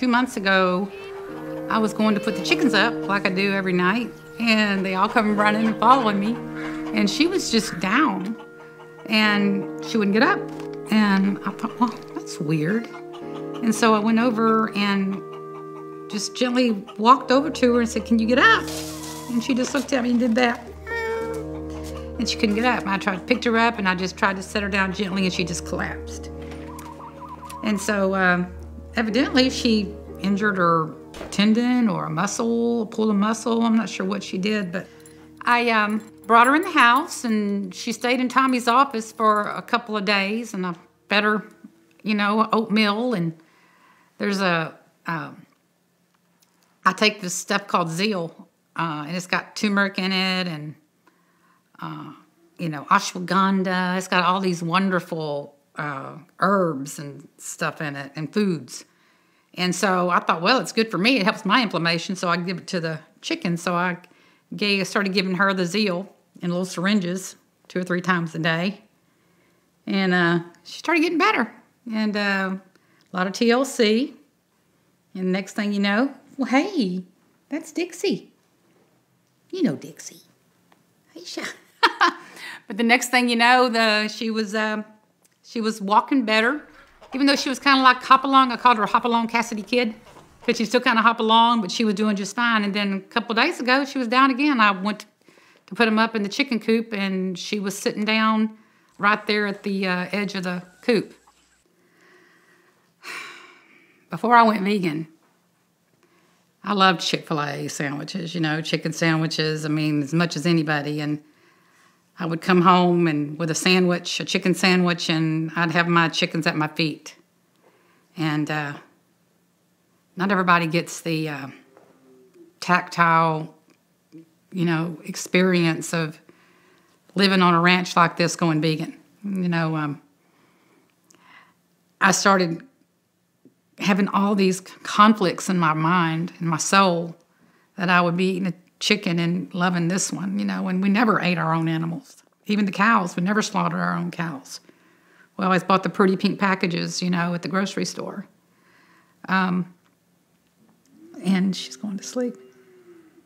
2 months ago, I was going to put the chickens up like I do every night, and they all come running and following me. And she was just down, and she wouldn't get up. And I thought, well, that's weird. And so I went over and just gently walked over to her and said, "Can you get up?" And she just looked at me and did that. And she couldn't get up. And I tried to pick her up, and I just tried to set her down gently, and she just collapsed. And so evidently she injured her tendon or a muscle, pulled a muscle. I'm not sure what she did, but I brought her in the house, and she stayed in Tommy's office for a couple of days, and I fed her, oatmeal, and there's I take this stuff called Zeal, and it's got turmeric in it, and ashwagandha. It's got all these wonderful herbs and stuff in it, and foods. And so I thought, well, it's good for me. It helps my inflammation, so I give it to the chicken. So I started giving her the Zeal in little syringes 2 or 3 times a day. And she started getting better. And a lot of TLC. And next thing you know, well, hey, that's Dixie. You know Dixie. Hey, But the next thing you know, she was walking better. Even though she was kind of like hop along, I called her Hop Along Cassidy Kid, because she still kind of hop along, but she was doing just fine. And then a couple of days ago, she was down again. I went to put them up in the chicken coop, and she was sitting down right there at the edge of the coop. Before I went vegan, I loved Chick-fil-A sandwiches, chicken sandwiches, as much as anybody. And I would come home and with a chicken sandwich, and I'd have my chickens at my feet. And not everybody gets the tactile, experience of living on a ranch like this going vegan. I started having all these conflicts in my mind and my soul that I would be eating a chicken and loving this one, and we never ate our own animals. Even the cows, we never slaughtered our own cows. We always bought the pretty pink packages, at the grocery store. And she's going to sleep.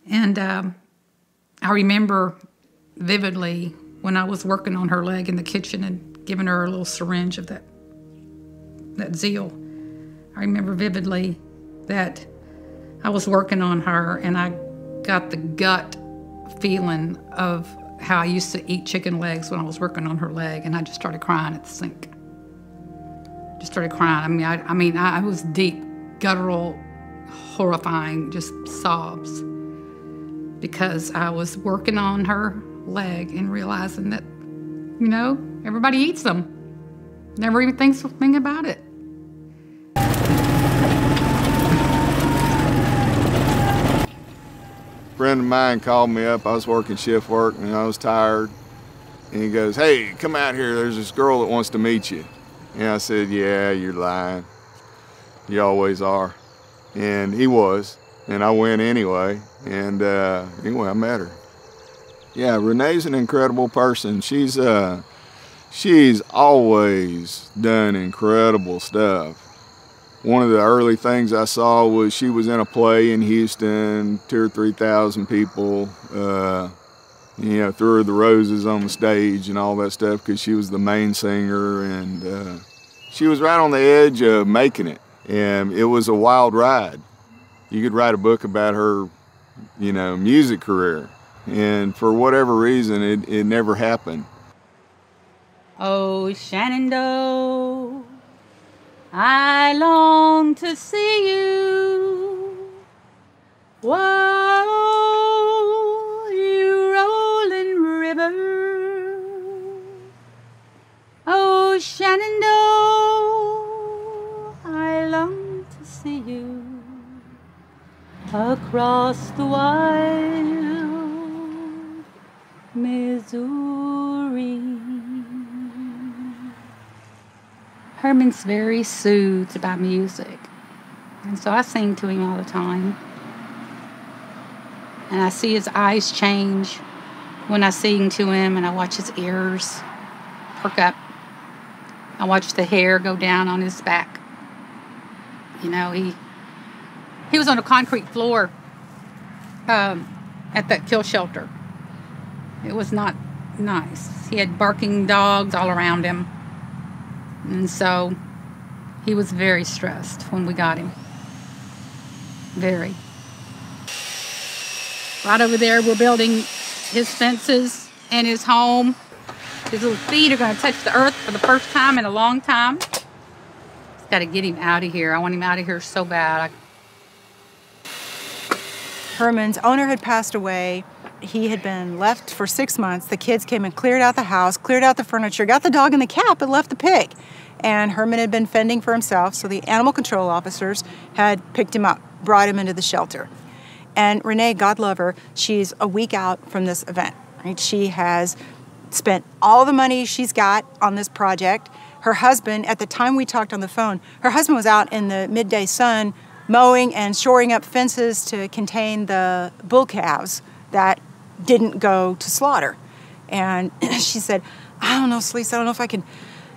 And I remember vividly when I was working on her leg in the kitchen and giving her a little syringe of that Zeal. I remember vividly that I was working on her, and I got the gut feeling of how I used to eat chicken legs when I was working on her leg, and I just started crying at the sink. Just started crying. I was deep, guttural, horrifying, just sobs, because I was working on her leg and realizing that, everybody eats them. Never even thinks a thing about it. A friend of mine called me up. I was working shift work and I was tired. And he goes, "Hey, come out here. There's this girl that wants to meet you." And I said, "Yeah, you're lying. You always are." And he was. And I went anyway. And anyway, I met her. Yeah, Renee's an incredible person. She's always done incredible stuff. One of the early things I saw was she was in a play in Houston, 2,000 or 3,000 people, threw her the roses on the stage and all that stuff because she was the main singer, and she was right on the edge of making it, and it was a wild ride. You could write a book about her, music career, and for whatever reason, it never happened. Oh, Shenandoah, I long to see you. Whoa, you rolling river. Oh, Shenandoah, I long to see you across the wild Missouri. Herman's very soothed by music, and so I sing to him all the time. And I see his eyes change when I sing to him, and I watch his ears perk up. I watch the hair go down on his back. He was on a concrete floor at that kill shelter. It was not nice. He had barking dogs all around him. And so he was very stressed when we got him. Very. Right over there, we're building his fences and his home. His little feet are going to touch the earth for the first time in a long time. Just got to get him out of here. I want him out of here so bad. Herman's owner had passed away. He had been left for 6 months. The kids came and cleared out the house, cleared out the furniture, got the dog and the cat, but left the pig. And Herman had been fending for himself, so the animal control officers had picked him up, brought him into the shelter. And Renee, God love her, she's a week out from this event. Right? She has spent all the money she's got on this project. Her husband, at the time we talked on the phone, her husband was out in the midday sun mowing and shoring up fences to contain the bull calves that didn't go to slaughter. And she said, I don't know, Celeste, I don't know if I can,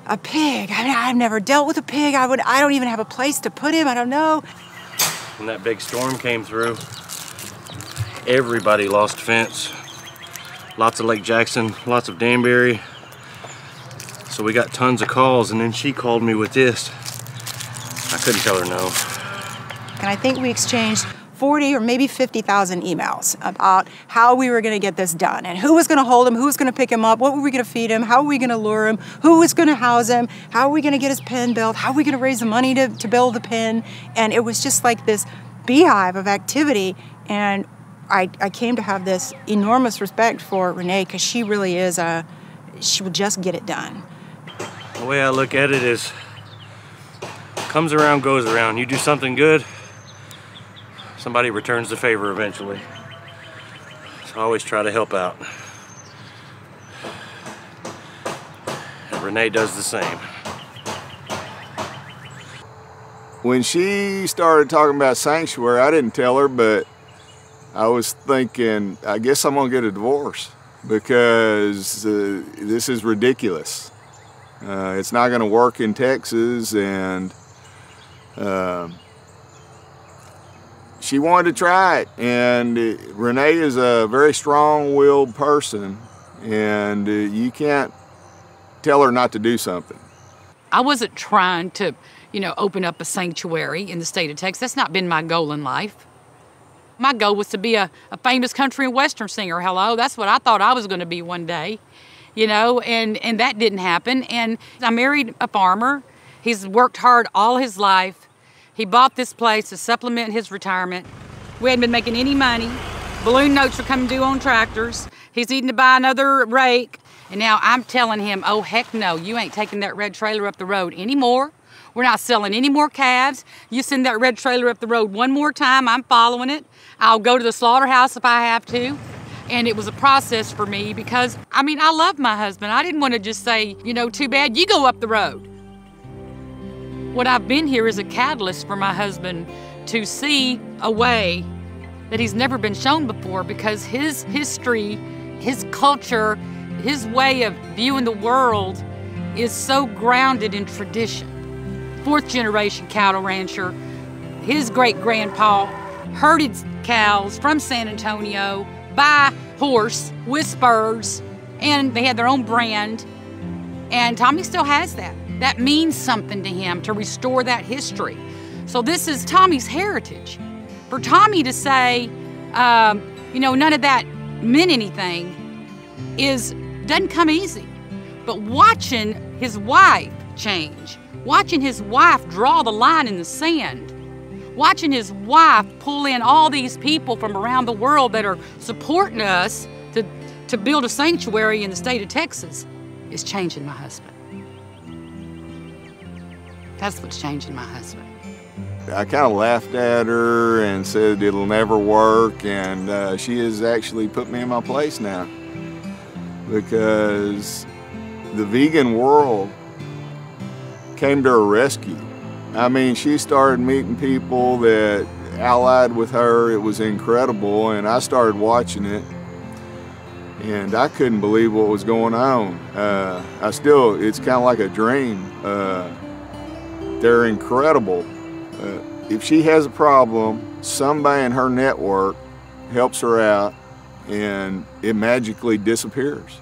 a pig. I mean, I've never dealt with a pig. I don't even have a place to put him. I don't know. When that big storm came through, everybody lost fence. Lots of Lake Jackson, lots of Danbury. So we got tons of calls, and then she called me with this. I couldn't tell her no. And I think we exchanged 40 or maybe 50,000 emails about how we were going to get this done and who was going to hold him, who was going to pick him up, what were we going to feed him, how were we going to lure him, who was going to house him, how are we going to get his pen built, how are we going to raise the money to build the pen. And it was just like this beehive of activity. And I came to have this enormous respect for Renee because she really is she will just get it done. The way I look at it is, comes around, goes around. You do something good, somebody returns the favor eventually. So I always try to help out. And Renee does the same. When she started talking about sanctuary, I didn't tell her, but I was thinking, I guess I'm gonna get a divorce because this is ridiculous. It's not gonna work in Texas, and she wanted to try it. And Renee is a very strong-willed person, and you can't tell her not to do something. I wasn't trying to, open up a sanctuary in the state of Texas. That's not been my goal in life. My goal was to be a famous country and western singer. Hello, that's what I thought I was going to be one day, and that didn't happen. And I married a farmer. He's worked hard all his life. He bought this place to supplement his retirement. We hadn't been making any money. Balloon notes were coming due on tractors. He's needing to buy another rake. And now I'm telling him, oh, heck no, you ain't taking that red trailer up the road anymore. We're not selling any more calves. You send that red trailer up the road one more time, I'm following it. I'll go to the slaughterhouse if I have to. And it was a process for me because, I love my husband. I didn't want to just say, too bad, you go up the road. What I've been here is a catalyst for my husband to see a way that he's never been shown before, because his history, his culture, his way of viewing the world is so grounded in tradition. Fourth generation cattle rancher. His great-grandpa herded cows from San Antonio by horse with spurs, and they had their own brand. And Tommy still has that. That means something to him to restore that history. So this is Tommy's heritage. For Tommy to say, none of that meant anything doesn't come easy. But watching his wife change, watching his wife draw the line in the sand, watching his wife pull in all these people from around the world that are supporting us to build a sanctuary in the state of Texas is changing my husband. That's what's changing my husband. I kind of laughed at her and said it'll never work, and she has actually put me in my place now, because the vegan world came to her rescue. She started meeting people that allied with her. It was incredible, and I started watching it, and I couldn't believe what was going on. It's kind of like a dream. They're incredible. If she has a problem, somebody in her network helps her out and it magically disappears.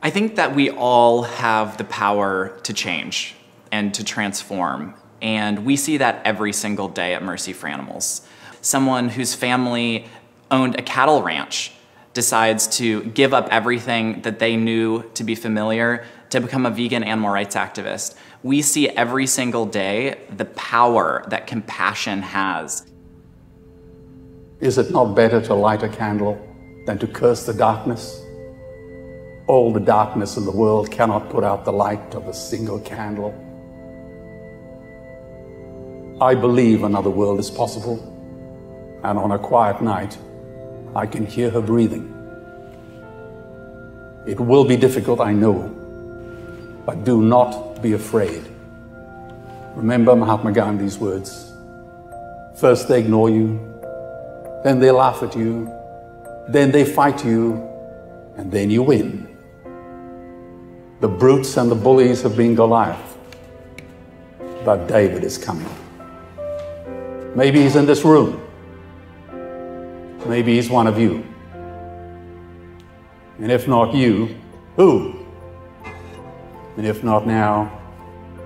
I think that we all have the power to change and to transform, and we see that every single day at Mercy for Animals. Someone whose family owned a cattle ranch decides to give up everything that they knew to be familiar to become a vegan animal rights activist. We see every single day the power that compassion has. Is it not better to light a candle than to curse the darkness? All the darkness in the world cannot put out the light of a single candle. I believe another world is possible, and on a quiet night, I can hear her breathing. It will be difficult, I know, but do not be afraid. Remember Mahatma Gandhi's words. First they ignore you, then they laugh at you, then they fight you, and then you win. The brutes and the bullies have been Goliath, but David is coming. Maybe he's in this room. Maybe he's one of you. And if not you, who? And if not now,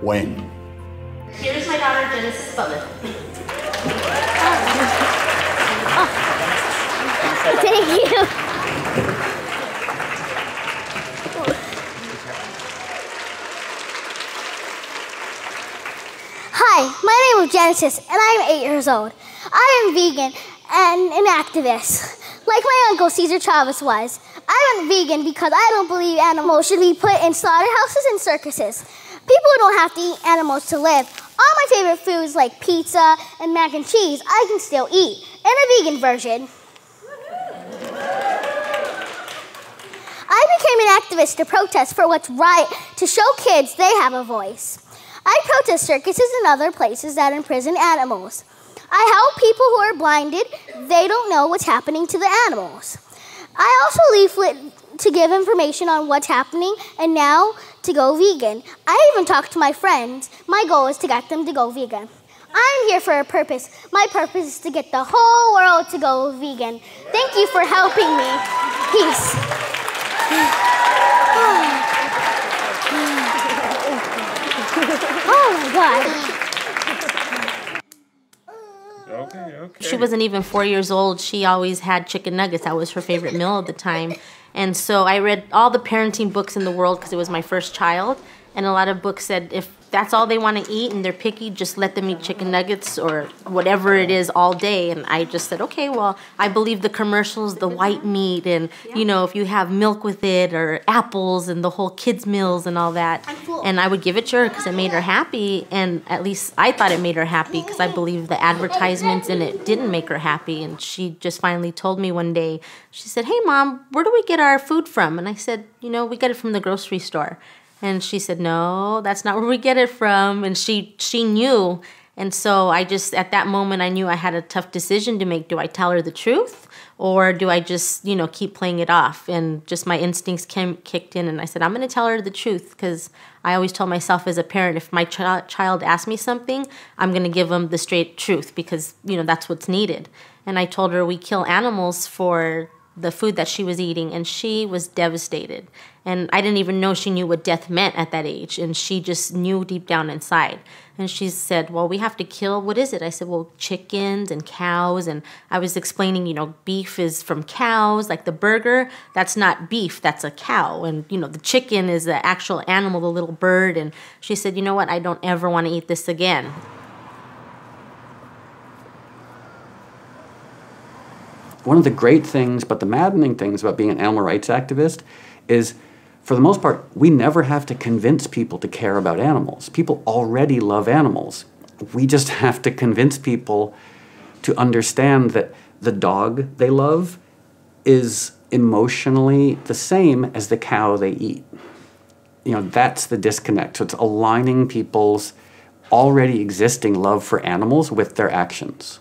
when? Here's my daughter, Genesis Butler. Thank you. Hi, my name is Genesis, and I'm 8 years old. I am vegan and an activist, like my uncle Cesar Chavez was. I went vegan because I don't believe animals should be put in slaughterhouses and circuses. People don't have to eat animals to live. All my favorite foods like pizza and mac and cheese I can still eat, in a vegan version. I became an activist to protest for what's right, to show kids they have a voice. I protest circuses and other places that imprison animals. I help people who are blinded. They don't know what's happening to the animals. I also leaflet to give information on what's happening and now to go vegan. I even talk to my friends. My goal is to get them to go vegan. I'm here for a purpose. My purpose is to get the whole world to go vegan. Thank you for helping me. Peace. Oh my God. Okay. She wasn't even 4 years old. She always had chicken nuggets. That was her favorite meal at the time. And so I read all the parenting books in the world because it was my first child. And a lot of books said if that's all they want to eat and they're picky, just let them eat chicken nuggets or whatever it is all day. And I just said, okay, well, I believe the commercials, the white meat, and, you know, if you have milk with it or apples and the whole kids' meals and all that. And I would give it to her because it made her happy. And at least I thought it made her happy because I believe the advertisements in it didn't make her happy. And she just finally told me one day, she said, hey, Mom, where do we get our food from? And I said, you know, we get it from the grocery store. And she said, no, that's not where we get it from. And she knew. And so I just, at that moment, I knew I had a tough decision to make. Do I tell her the truth? Or do I just, you know, keep playing it off? And just my instincts kicked in. And I said, I'm going to tell her the truth. Because I always told myself as a parent, if my child asks me something, I'm going to give them the straight truth. Because, you know, that's what's needed. And I told her we kill animals for the food that she was eating, and she was devastated. And I didn't even know she knew what death meant at that age, and she just knew deep down inside. And she said, well, we have to kill, what is it? I said, well, chickens and cows, and I was explaining, you know, beef is from cows, like the burger, that's not beef, that's a cow. And, you know, the chicken is the actual animal, the little bird. And she said, you know what, I don't ever want to eat this again. One of the great things, but the maddening things about being an animal rights activist is, for the most part, we never have to convince people to care about animals. People already love animals. We just have to convince people to understand that the dog they love is emotionally the same as the cow they eat. You know, that's the disconnect. So it's aligning people's already existing love for animals with their actions.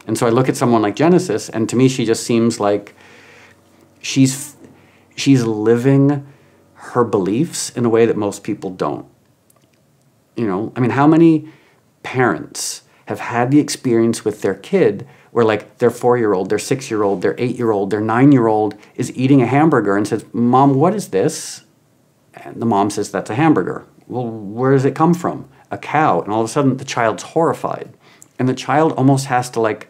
And so I look at someone like Genesis, and to me she just seems like she's living her beliefs in a way that most people don't. You know, I mean, how many parents have had the experience with their kid where like their 4-year-old, their 6-year-old, their 8-year-old, their 9-year-old is eating a hamburger and says, "Mom, what is this?" And the mom says, "That's a hamburger." "Well, where does it come from?" "A cow." And all of a sudden the child's horrified. And the child almost has to like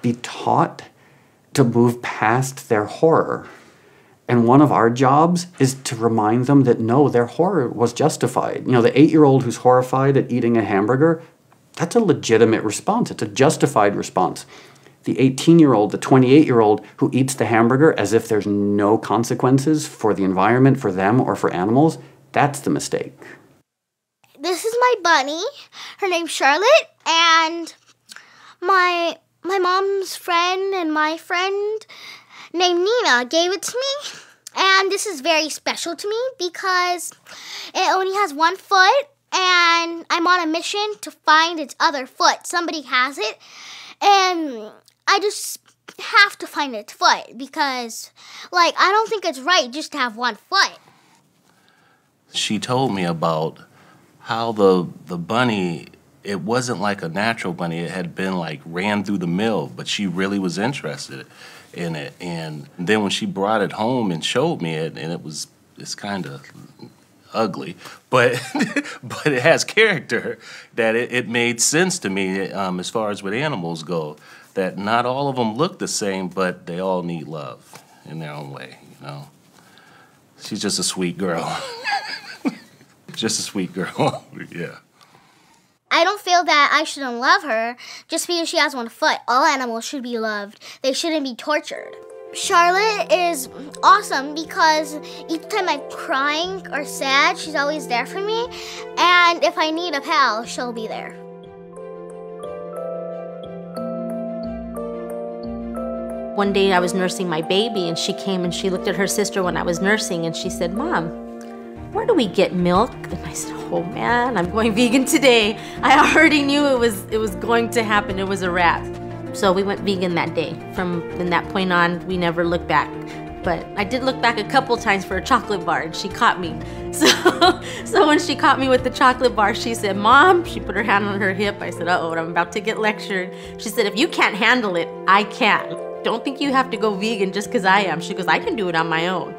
be taught to move past their horror. And one of our jobs is to remind them that no, their horror was justified. You know, the 8-year-old who's horrified at eating a hamburger, that's a legitimate response. It's a justified response. The 18-year-old, the 28-year-old who eats the hamburger as if there's no consequences for the environment, for them, or for animals, that's the mistake. This is my bunny. Her name's Charlotte, and my mom's friend and my friend named Nina gave it to me. And this is very special to me because it only has one foot, and I'm on a mission to find its other foot. Somebody has it, and I just have to find its foot because, like, I don't think it's right just to have one foot. She told me about how the bunny, it wasn't like a natural bunny. It had been like ran through the mill, but she really was interested in it. And then when she brought it home and showed me it, and it's kind of ugly, but but it has character, that it made sense to me as far as with animals go, that not all of them look the same, but they all need love in their own way, you know. She's just a sweet girl. Just a sweet girl, yeah. I don't feel that I shouldn't love her just because she has one foot. All animals should be loved. They shouldn't be tortured. Charlotte is awesome because each time I'm crying or sad, she's always there for me. And if I need a pal, she'll be there. One day I was nursing my baby, and she came and she looked at her sister when I was nursing, and she said, "Mom, where do we get milk?" And I said, "Oh man, I'm going vegan today." I already knew it was going to happen. It was a wrap. So we went vegan that day. From that point on, we never looked back. But I did look back a couple times for a chocolate bar, and she caught me. So when she caught me with the chocolate bar, she said, "Mom," she put her hand on her hip. I said, "Uh-oh, I'm about to get lectured." She said, "If you can't handle it, I can. Don't think you have to go vegan just because I am." She goes, "I can do it on my own."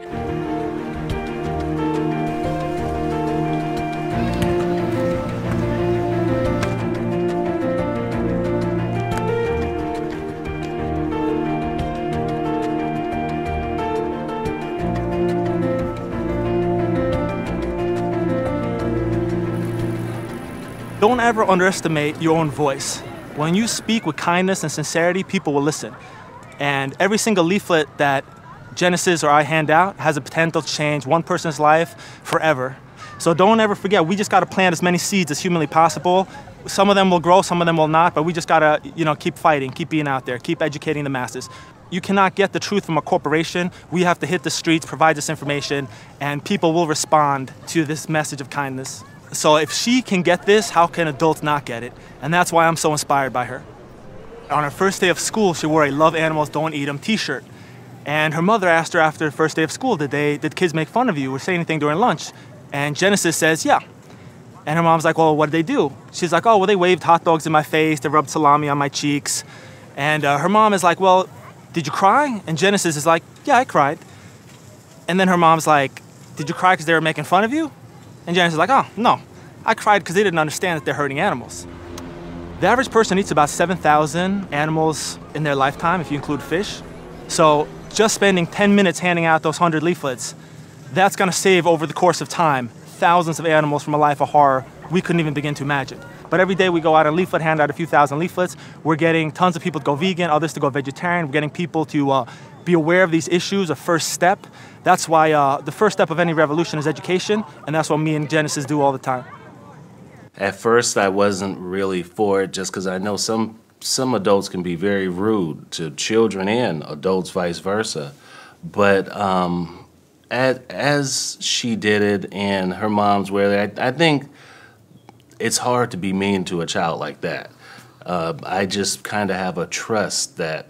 Don't ever underestimate your own voice. When you speak with kindness and sincerity, people will listen. And every single leaflet that Genesis or I hand out has a potential to change one person's life forever. So don't ever forget, we just gotta plant as many seeds as humanly possible. Some of them will grow, some of them will not, but we just gotta, keep fighting, keep being out there, keep educating the masses. You cannot get the truth from a corporation. We have to hit the streets, provide this information, and people will respond to this message of kindness. So if she can get this, how can adults not get it? And that's why I'm so inspired by her. On her first day of school, she wore a "Love Animals, Don't Eat 'Em" t-shirt. And her mother asked her after the first day of school, did kids make fun of you or say anything during lunch? And Genesis says, "Yeah." And her mom's like, "Well, what did they do?" She's like, "Oh, well, they waved hot dogs in my face, they rubbed salami on my cheeks." And her mom is like, "Well, did you cry?" And Genesis is like, "Yeah, I cried." And then her mom's like, "Did you cry because they were making fun of you?" And Genesis is like, "Oh, no, I cried because they didn't understand that they're hurting animals." The average person eats about 7,000 animals in their lifetime, if you include fish. So just spending 10 minutes handing out those 100 leaflets, that's gonna save over the course of time thousands of animals from a life of horror we couldn't even begin to imagine. But every day we go out and leaflet, hand out a few thousand leaflets. We're getting tons of people to go vegan, others to go vegetarian. We're getting people to be aware of these issues, a first step. That's why the first step of any revolution is education, and that's what me and Genesis do all the time. At first, I wasn't really for it just because I know some adults can be very rude to children and adults, vice versa. But as she did it and her mom's were, I think it's hard to be mean to a child like that. I just kind of have a trust that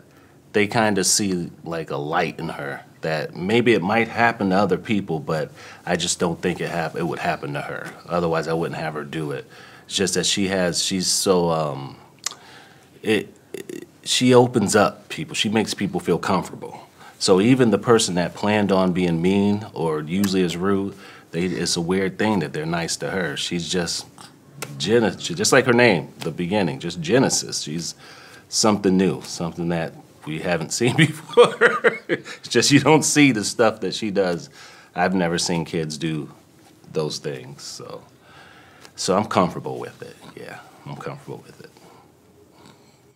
they kind of see like a light in her, that maybe it might happen to other people, but I just don't think it would happen to her. Otherwise, I wouldn't have her do it. It's just that she's so she opens up people. She makes people feel comfortable. So even the person that planned on being mean or usually is rude, it's a weird thing that they're nice to her. She's just just like her name, the beginning, just Genesis. She's something new, something that we haven't seen before. It's just you don't see the stuff that she does. I've never seen kids do those things, so I'm comfortable with it. Yeah, I'm comfortable with it.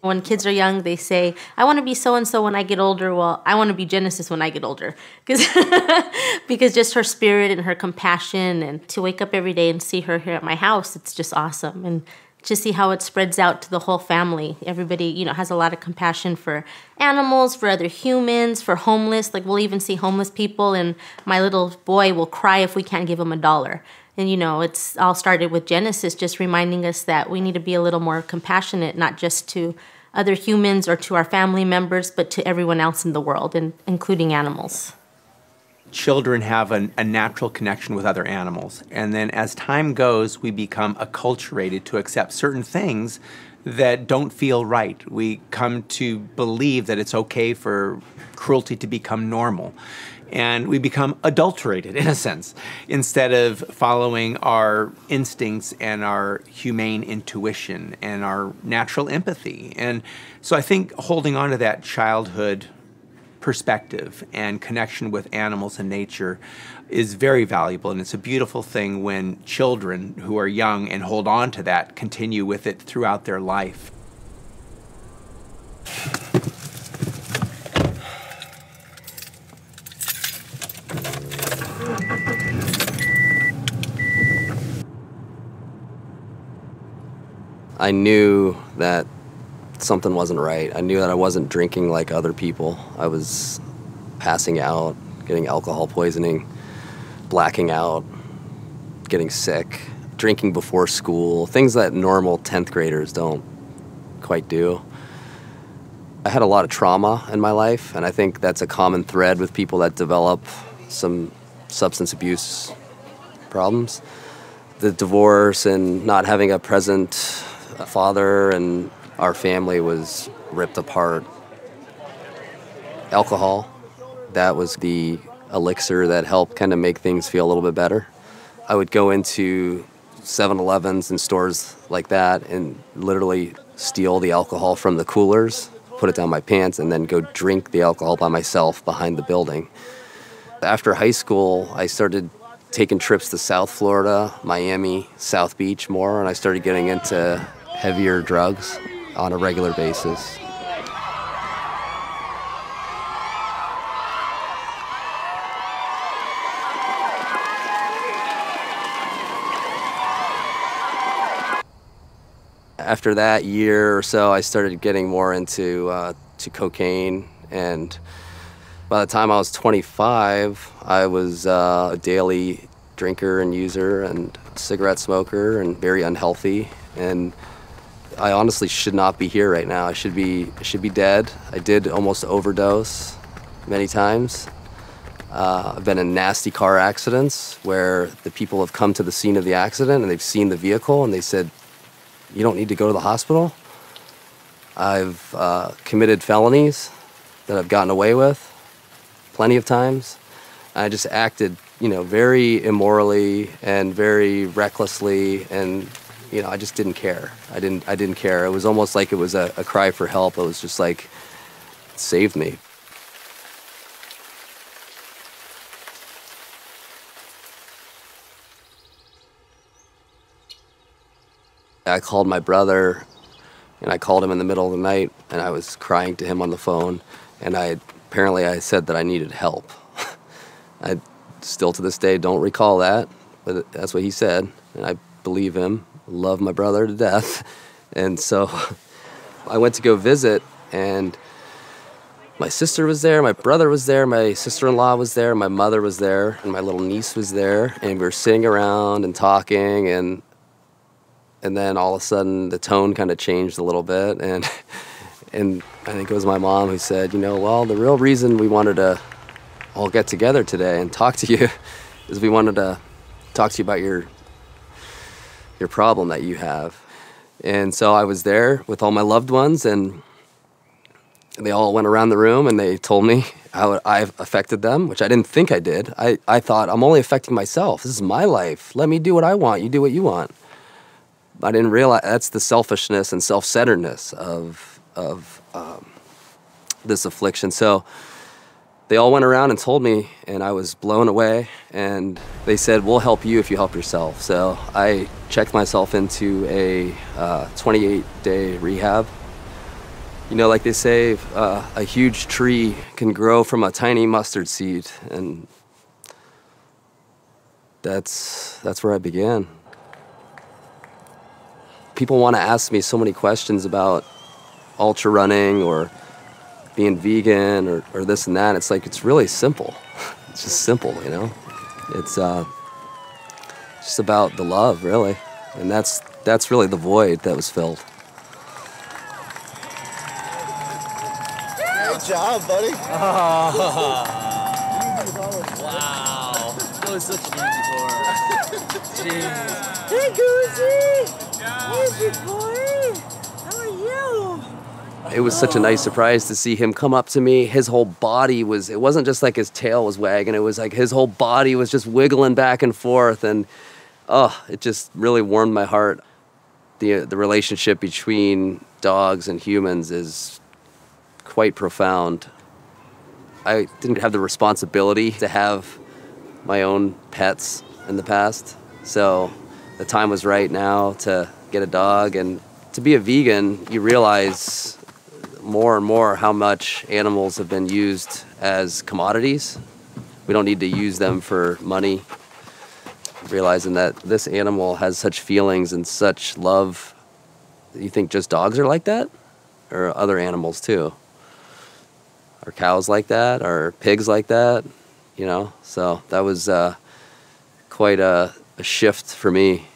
When kids are young, they say, I want to be so-and-so when I get older. Well, I want to be Genesis when I get older. Because just her spirit and her compassion, and to wake up every day and see her here at my house, it's just awesome. And to see how it spreads out to the whole family. Everybody, has a lot of compassion for animals, for other humans, for homeless. Like, we'll even see homeless people, and my little boy will cry if we can't give him $1. And, it's all started with Genesis, just reminding us that we need to be a little more compassionate, not just to other humans or to our family members, but to everyone else in the world, and including animals. Children have a natural connection with other animals. And then as time goes, we become acculturated to accept certain things that don't feel right. We come to believe that it's okay for cruelty to become normal. And we become adulterated, in a sense, instead of following our instincts and our humane intuition and our natural empathy. And so I think holding on to that childhood perspective and connection with animals and nature is very valuable. And it's a beautiful thing when children who are young and hold on to that continue with it throughout their life. I knew that something wasn't right. I knew that I wasn't drinking like other people. I was passing out, getting alcohol poisoning, blacking out, getting sick, drinking before school, things that normal 10th graders don't quite do. I had a lot of trauma in my life, and I think that's a common thread with people that develop some substance abuse problems. The divorce and not having a present father, and our family was ripped apart. Alcohol, that was the elixir that helped kind of make things feel a little bit better. I would go into 7-Elevens and stores like that and literally steal the alcohol from the coolers, put it down my pants, and then go drink the alcohol by myself behind the building. After high school, I started taking trips to South Florida, Miami, South Beach more, and I started getting into heavier drugs on a regular basis. After that year or so, I started getting more into to cocaine, and by the time I was 25, I was a daily drinker and user and cigarette smoker and very unhealthy. And I honestly should not be here right now. I should be dead. I did almost overdose many times. I've been in nasty car accidents where the people have come to the scene of the accident and they've seen the vehicle and they said, "You don't need to go to the hospital." I've committed felonies that I've gotten away with plenty of times. I just acted, very immorally and very recklessly, and I just didn't care. I didn't care. It was almost like it was a cry for help. It was just like, save me. I called my brother, and I called him in the middle of the night, and I was crying to him on the phone, and apparently I said that I needed help. I still to this day don't recall that, but that's what he said, and I believe him. Love my brother to death. And so I went to go visit, and my sister was there, my brother was there, my sister-in-law was there, my mother was there, and my little niece was there, and we were sitting around and talking, and then all of a sudden the tone kind of changed a little bit, and I think it was my mom who said, well, the real reason we wanted to all get together today and talk to you is we wanted to talk to you about your problem that you have. And so I was there with all my loved ones, and they all went around the room and they told me how I affected them, which I didn't think I did. I thought, I'm only affecting myself. This is my life. Let me do what I want. You do what you want. I didn't realize that's the selfishness and self-centeredness of this affliction. So they all went around and told me, and I was blown away. And they said, we'll help you if you help yourself. So I checked myself into a 28-day rehab. You know, like they say, a huge tree can grow from a tiny mustard seed, and that's where I began. People want to ask me so many questions about ultra running or being vegan or this and that. It's like, it's really simple. It's just simple, you know? It's just about the love, really. And that's really the void that was filled. Good job, buddy. Oh. Wow. That was such an easy pour. Jeez. Hey, Goosey. Hey, big boy. How are you? It was such a nice surprise to see him come up to me. His whole body was, it wasn't just like his tail was wagging, it was like his whole body was just wiggling back and forth, and it just really warmed my heart. The relationship between dogs and humans is quite profound. I didn't have the responsibility to have my own pets in the past, so the time was right now to get a dog. And to be a vegan, you realize more and more how much animals have been used as commodities. We don't need to use them for money. Realizing that this animal has such feelings and such love. You think just dogs are like that? Or other animals too? Are cows like that? Are pigs like that? You know, so that was quite a shift for me.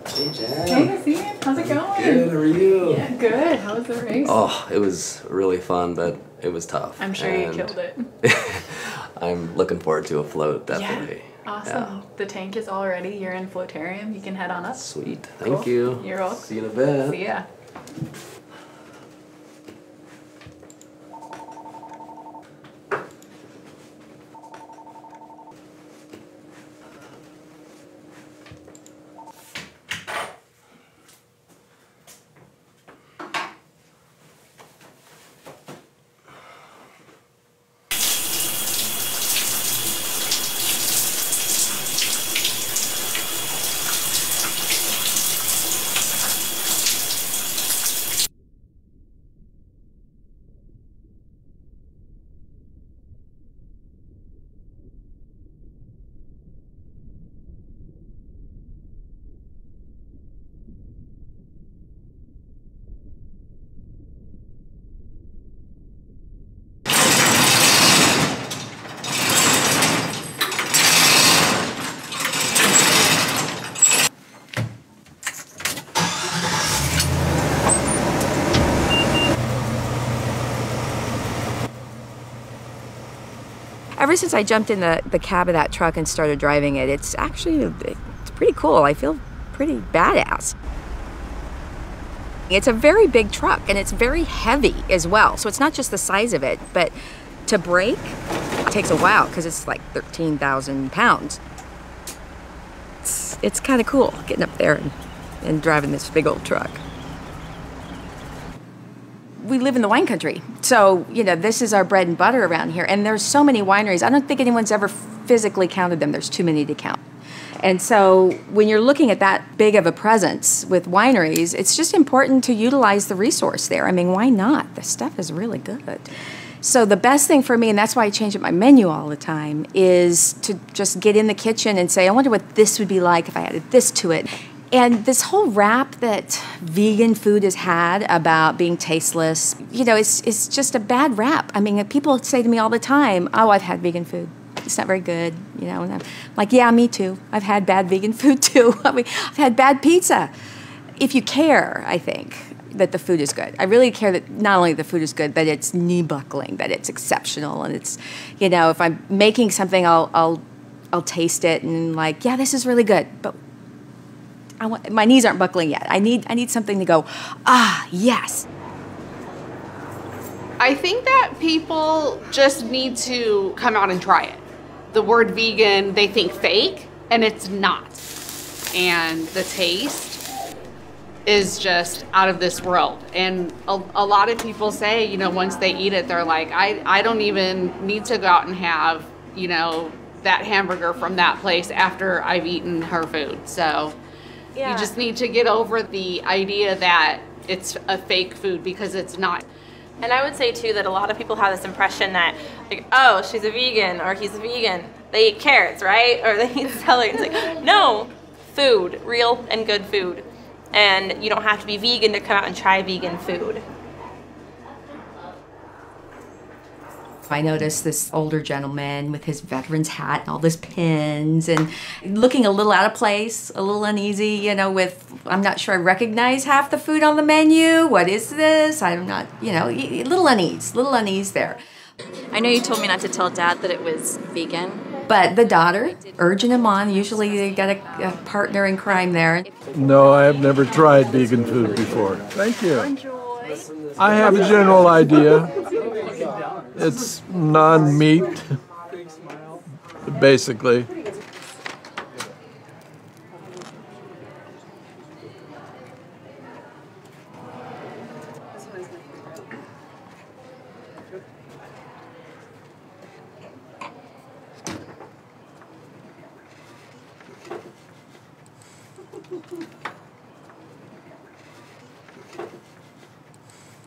Hey, Jen. Hey, Nassim. How's it going? Good, how are you? Yeah, good. How was the race? Oh, it was really fun, but it was tough. I'm sure you killed it. I'm looking forward to a float, definitely. Yeah, awesome. Yeah. The tank is all ready. You're in floatarium. You can head on up. Sweet. Thank you. You're welcome. See you in a bit. See ya. Ever since I jumped in the cab of that truck and started driving it, it's pretty cool. I feel pretty badass. It's a very big truck and it's very heavy as well. So it's not just the size of it, but to brake, it takes a while because it's like 13,000 pounds. It's kind of cool getting up there and driving this big old truck. We live in the wine country, so this is our bread and butter around here, and there's so many wineries. I don't think anyone's ever physically counted them. There's too many to count. And so when you're looking at that big of a presence with wineries, it's just important to utilize the resource there. I mean, why not? The stuff is really good. So the best thing for me, and that's why I change up my menu all the time, is to just get in the kitchen and say, I wonder what this would be like if I added this to it. And this whole rap that vegan food has had about being tasteless, it's just a bad rap. I mean, people say to me all the time, oh, I've had vegan food. It's not very good, and I'm like, yeah, me too. I've had bad vegan food too. I mean, I've had bad pizza. If you care, I think, that the food is good. I really care that not only the food is good, that it's knee-buckling, that it's exceptional, and it's, if I'm making something, I'll I'll taste it and like, yeah, this is really good, but my knees aren't buckling yet. I need something to go, ah, yes. I think that people just need to come out and try it. The word vegan, they think fake, and it's not. And the taste is just out of this world. And a lot of people say, you know, once they eat it, they're like, I don't even need to go out and have, you know, that hamburger from that place after I've eaten her food. So you just need to get over the idea that it's a fake food, because it's not. And I would say too that a lot of people have this impression that, like, oh, she's a vegan or he's a vegan. They eat carrots, right? Or they eat celery. It's like, no, food, real and good food. And you don't have to be vegan to come out and try vegan food. I noticed this older gentleman with his veteran's hat and all these pins and looking a little out of place, a little uneasy, you know, with, I'm not sure I recognize half the food on the menu. What is this? I'm not, you know, a little unease there. I know you told me not to tell Dad that it was vegan. But the daughter, urging him on, usually they got a partner in crime there. No, I have never tried vegan food before. Thank you. I have a general idea. It's non-meat, basically.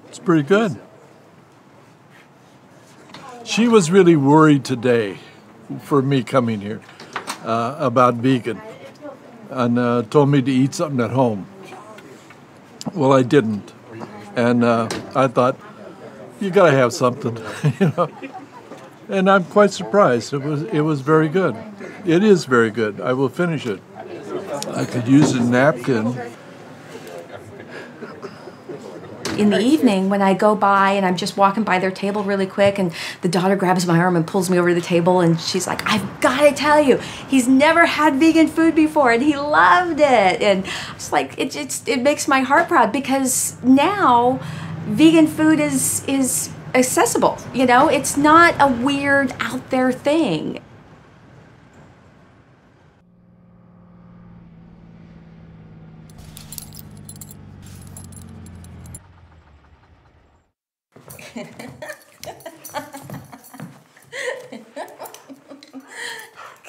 It's pretty good. She was really worried today for me coming here about vegan and told me to eat something at home. Well, I didn't. And I thought, you gotta have something, you know. And I'm quite surprised. It was very good. It is very good. I will finish it. I could use a napkin. In the evening, when I go by and I'm just walking by their table really quick and the daughter grabs my arm and pulls me over to the table and she's like, I've got to tell you, he's never had vegan food before and he loved it. And it's like, it makes my heart proud, because now vegan food is accessible, you know? It's not a weird out there thing.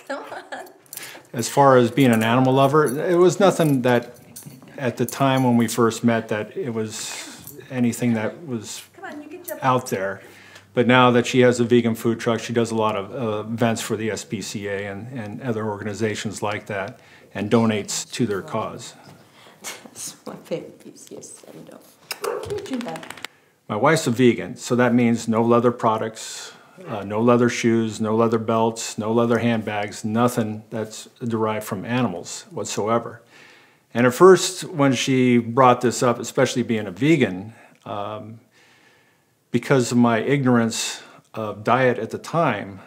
Come on. As far as being an animal lover, it was nothing that at the time when we first met that it was anything that was out there. But now that she has a vegan food truck, she does a lot of events for the SPCA and other organizations like that, and donates to their cause. That's my favorite piece. Yes, I know. My wife's a vegan, so that means no leather products, no leather shoes, no leather belts, no leather handbags, nothing that's derived from animals whatsoever. And at first, when she brought this up, especially being a vegan, because of my ignorance of diet at the time,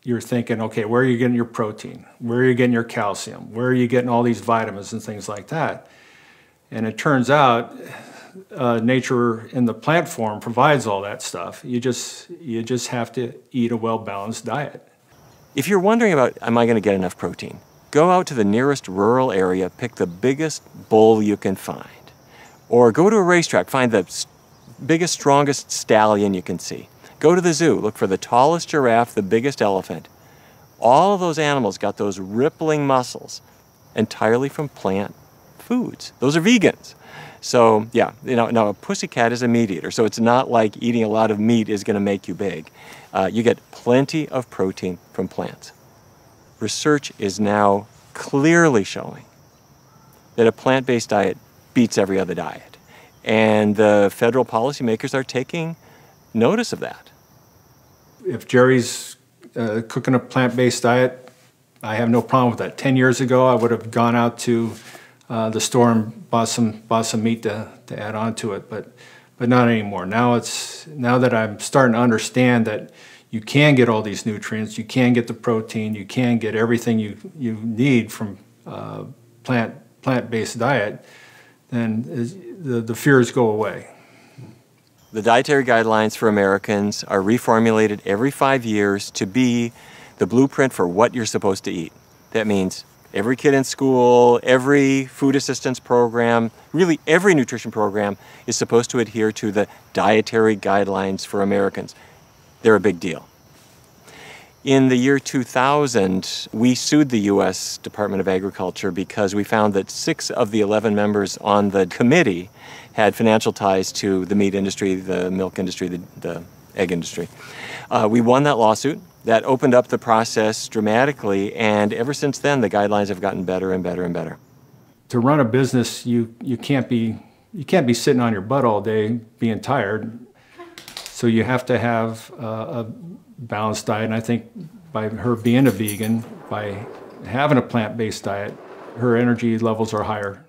you're thinking, okay, where are you getting your protein? Where are you getting your calcium? Where are you getting all these vitamins and things like that? And it turns out nature in the plant form provides all that stuff. You just have to eat a well-balanced diet. If you're wondering about, am I going to get enough protein? Go out to the nearest rural area, pick the biggest bull you can find. Or go to a racetrack, find the biggest, strongest stallion you can see. Go to the zoo, look for the tallest giraffe, the biggest elephant. All of those animals got those rippling muscles entirely from plant foods. Those are vegans. So yeah, now a pussycat is a meat eater, so it's not like eating a lot of meat is going to make you big. You get plenty of protein from plants. Research is now clearly showing that a plant-based diet beats every other diet. And the federal policymakers are taking notice of that. If Jerry's cooking a plant-based diet, I have no problem with that. 10 years ago, I would have gone out to the store and bought some meat to add on to it, but not anymore. Now that I'm starting to understand that you can get all these nutrients, you can get the protein, you can get everything you need from plant-based diet, then the fears go away. The dietary guidelines for Americans are reformulated every 5 years to be the blueprint for what you're supposed to eat. That means every kid in school, every food assistance program, really every nutrition program is supposed to adhere to the dietary guidelines for Americans. They're a big deal. In the year 2000, we sued the U.S. Department of Agriculture because we found that 6 of the 11 members on the committee had financial ties to the meat industry, the milk industry, the egg industry. We won that lawsuit. That opened up the process dramatically, and ever since then, the guidelines have gotten better and better and better. To run a business, you can't be sitting on your butt all day being tired. So you have to have a balanced diet, and I think by her being a vegan, by having a plant-based diet, her energy levels are higher.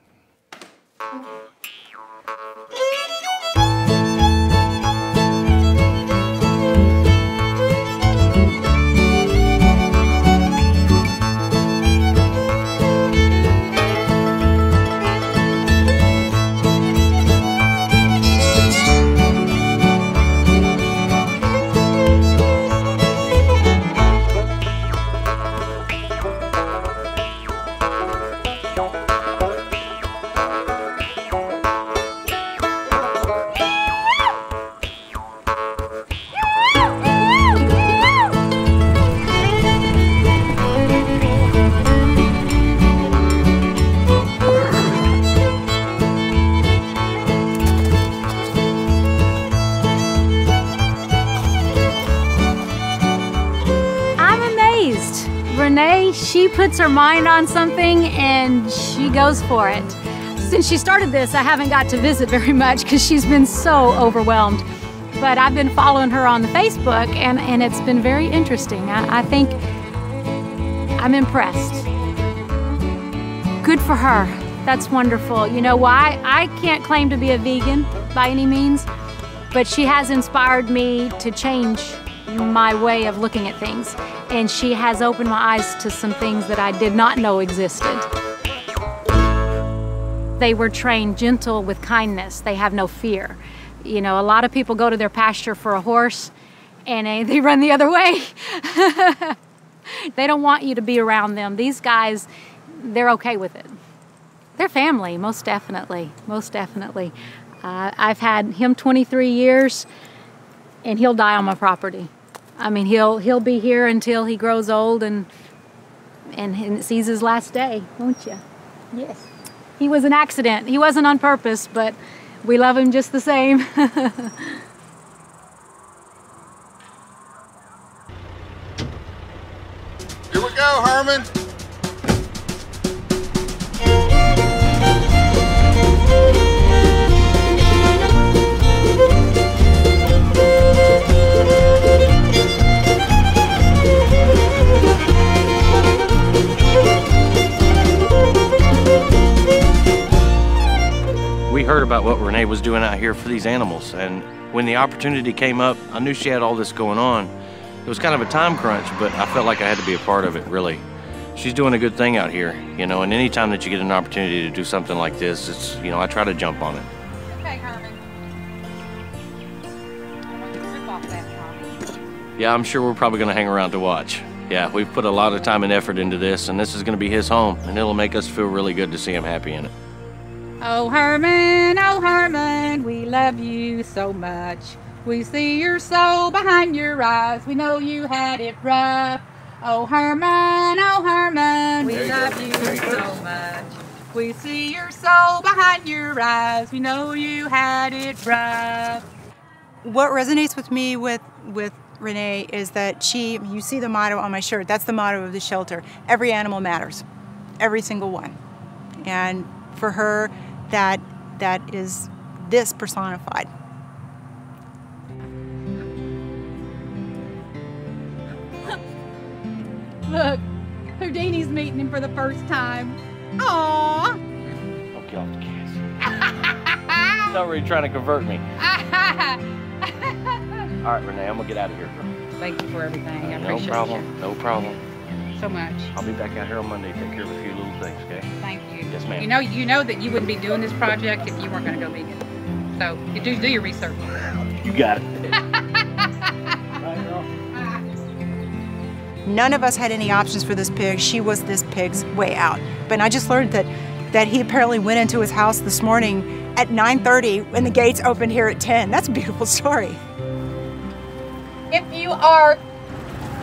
She puts her mind on something and she goes for it. Since she started this, I haven't got to visit very much because she's been so overwhelmed. But I've been following her on the Facebook and it's been very interesting. I think I'm impressed. Good for her. That's wonderful. You know why? I can't claim to be a vegan by any means, but she has inspired me to change my way of looking at things. And she has opened my eyes to some things that I did not know existed. They were trained gentle with kindness. They have no fear. You know, a lot of people go to their pasture for a horse and they run the other way. They don't want you to be around them. These guys, they're okay with it. They're family, most definitely, most definitely. I've had him 23 years and he'll die on my property. I mean, he'll be here until he grows old and sees his last day, won't you? Yes. He was an accident. He wasn't on purpose, but we love him just the same. Here we go, Herman. We heard about what Renee was doing out here for these animals, and when the opportunity came up, I knew she had all this going on. It was kind of a time crunch, but I felt like I had to be a part of it, really. She's doing a good thing out here, you know, and anytime that you get an opportunity to do something like this, it's, you know, I try to jump on it. Okay, Herman. I want you to rip off that copy. Yeah, I'm sure we're probably going to hang around to watch. Yeah, we've put a lot of time and effort into this, and this is going to be his home, and it'll make us feel really good to see him happy in it. Oh, Herman, we love you so much. We see your soul behind your eyes. We know you had it rough. Oh, Herman, we love you so much. We see your soul behind your eyes. We know you had it rough. What resonates with me with Renee is that you see the motto on my shirt. That's the motto of the shelter. Every animal matters. Every single one. And for her, that is this personified. Look, Houdini's meeting him for the first time. Aww. Don't kill the kids. He's already trying to convert me. All right, Renee, I'm gonna get out of here. Thank you for everything. I No appreciate problem. No problem. you so much. I'll be back out here on Monday to take care of a few little things, okay? Thank you. Yes, ma'am. You know that you wouldn't be doing this project if you weren't going to go vegan. So you do your research. You got it. None of us had any options for this pig. She was this pig's way out. But I just learned that he apparently went into his house this morning at 9:30 when the gates opened here at 10. That's a beautiful story. If you are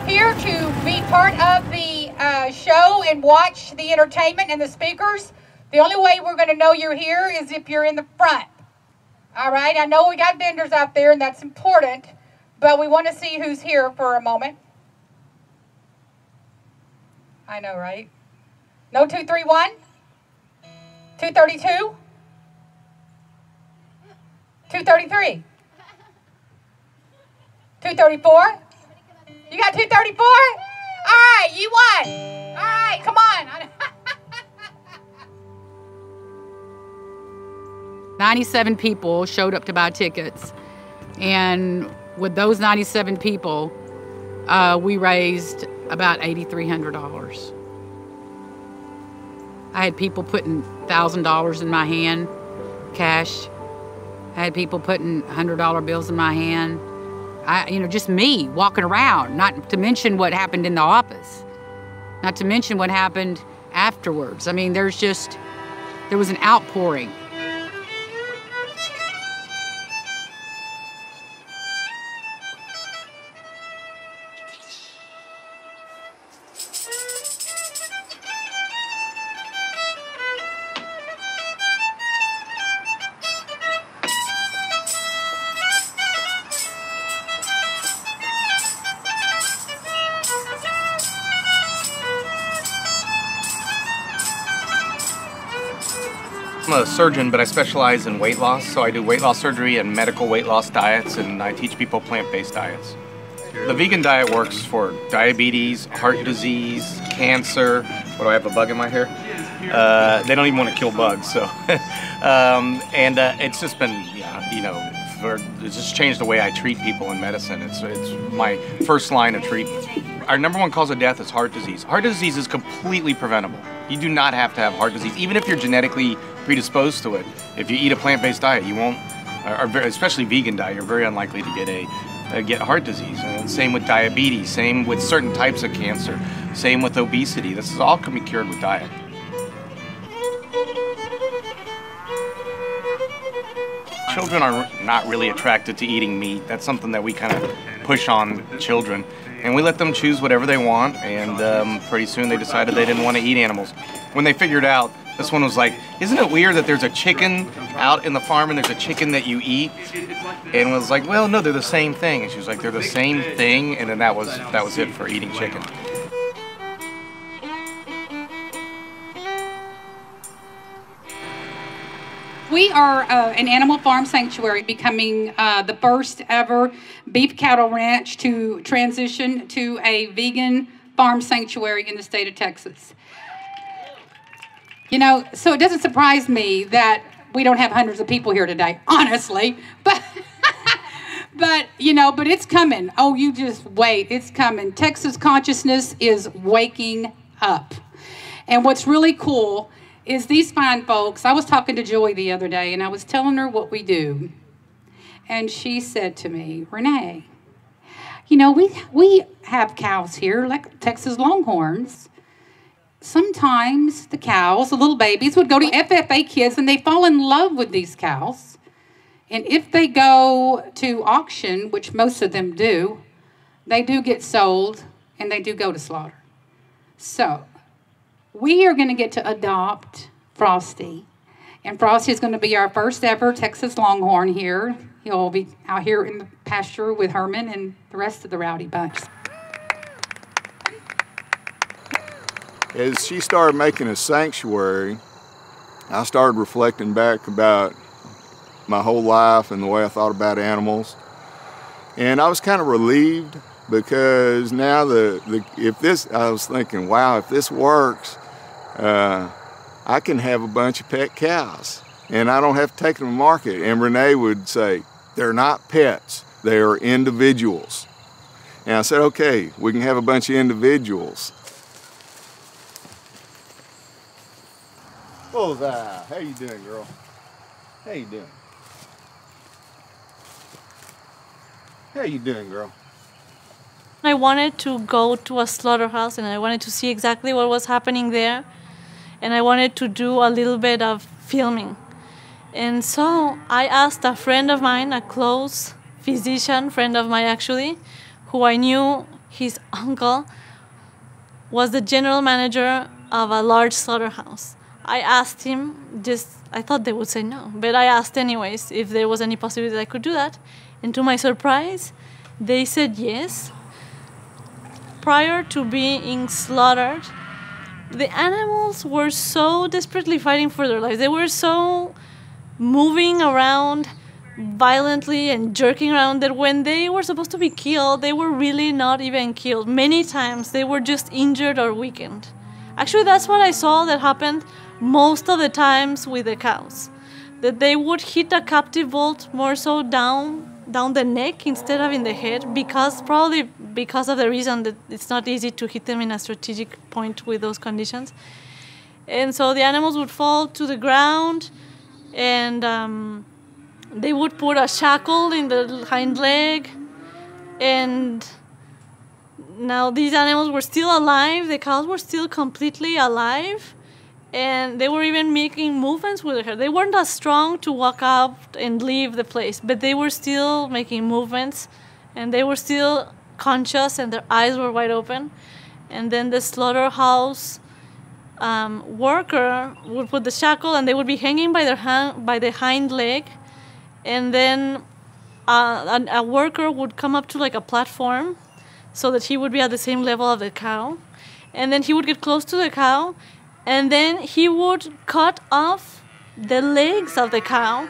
here to be part of the show and watch the entertainment and the speakers, the only way we're going to know you're here is if you're in the front. All right, I know we got vendors out there and that's important, but we want to see who's here for a moment. I know, right? No 231? 232? 233? 234? You got 234? All right, you won. All right, come on. 97 people showed up to buy tickets. And with those 97 people, we raised about $8,300. I had people putting $1,000 in my hand, cash. I had people putting $100 bills in my hand. Just me walking around, not to mention what happened in the office, not to mention what happened afterwards. I mean, there was an outpouring. I'm a surgeon, but I specialize in weight loss, so I do weight loss surgery and medical weight loss diets, and I teach people plant-based diets. The vegan diet works for diabetes, heart disease, cancer. What do I have, a bug in my hair? They don't even want to kill bugs, so. It's just been, it's just changed the way I treat people in medicine. It's my first line of treatment. Our number one cause of death is heart disease. Heart disease is completely preventable. You do not have to have heart disease, even if you're genetically predisposed to it. If you eat a plant-based diet, you won't, especially vegan diet, you're very unlikely to get heart disease. And same with diabetes, same with certain types of cancer, same with obesity. This is all can be cured with diet. Children are not really attracted to eating meat. That's something that we kind of push on children. And we let them choose whatever they want, and pretty soon they decided they didn't want to eat animals. When they figured out, this one was like, isn't it weird that there's a chicken out in the farm and there's a chicken that you eat? And was like, well, no, they're the same thing. And she was like, they're the same thing, and then that was it for eating chicken. We are an animal farm sanctuary, becoming the first ever beef cattle ranch to transition to a vegan farm sanctuary in the state of Texas. So it doesn't surprise me that we don't have hundreds of people here today, honestly, but it's coming. Oh, you just wait, it's coming. Texas consciousness is waking up. And what's really cool is these fine folks. I was talking to Joy the other day, and I was telling her what we do. And she said to me, Renee, we have cows here, like Texas Longhorns. Sometimes the cows, the little babies, would go to FFA kids, and they fall in love with these cows. And if they go to auction, which most of them do, they do get sold, and they do go to slaughter. So we are going to get to adopt Frosty. And Frosty is going to be our first ever Texas Longhorn here. He'll be out here in the pasture with Herman and the rest of the rowdy bunch. As she started making a sanctuary, I started reflecting back about my whole life and the way I thought about animals. And I was kind of relieved because now I was thinking, wow, if this works, I can have a bunch of pet cows and I don't have to take them to market. And Renee would say, they're not pets, they are individuals. And I said, okay, we can have a bunch of individuals. Bullseye, how you doing, girl? How you doing? How you doing, girl? I wanted to go to a slaughterhouse and I wanted to see exactly what was happening there. And I wanted to do a little bit of filming. And so I asked a friend of mine, a close physician friend of mine actually, who I knew his uncle was the general manager of a large slaughterhouse. I asked him, I thought they would say no, but I asked anyways if there was any possibility that I could do that. And to my surprise, they said yes. Prior to being slaughtered, the animals were so desperately fighting for their lives. They were so moving around violently and jerking around that when they were supposed to be killed, they were really not even killed. Many times they were just injured or weakened. Actually, that's what I saw that happened most of the times with the cows. That they would hit a captive bolt more so down the neck instead of in the head, probably because of the reason that it's not easy to hit them in a strategic point with those conditions. And so the animals would fall to the ground, and they would put a shackle in the hind leg, and now these animals were still alive. The cows were still completely alive, and they were even making movements with their hair. They weren't as strong to walk out and leave the place, but they were still making movements, and they were still conscious, and their eyes were wide open. And then the slaughterhouse worker would put the shackle, and they would be hanging by the hind leg, and then a worker would come up to like a platform so that he would be at the same level of the cow, and then he would get close to the cow, and then he would cut off the legs of the cow,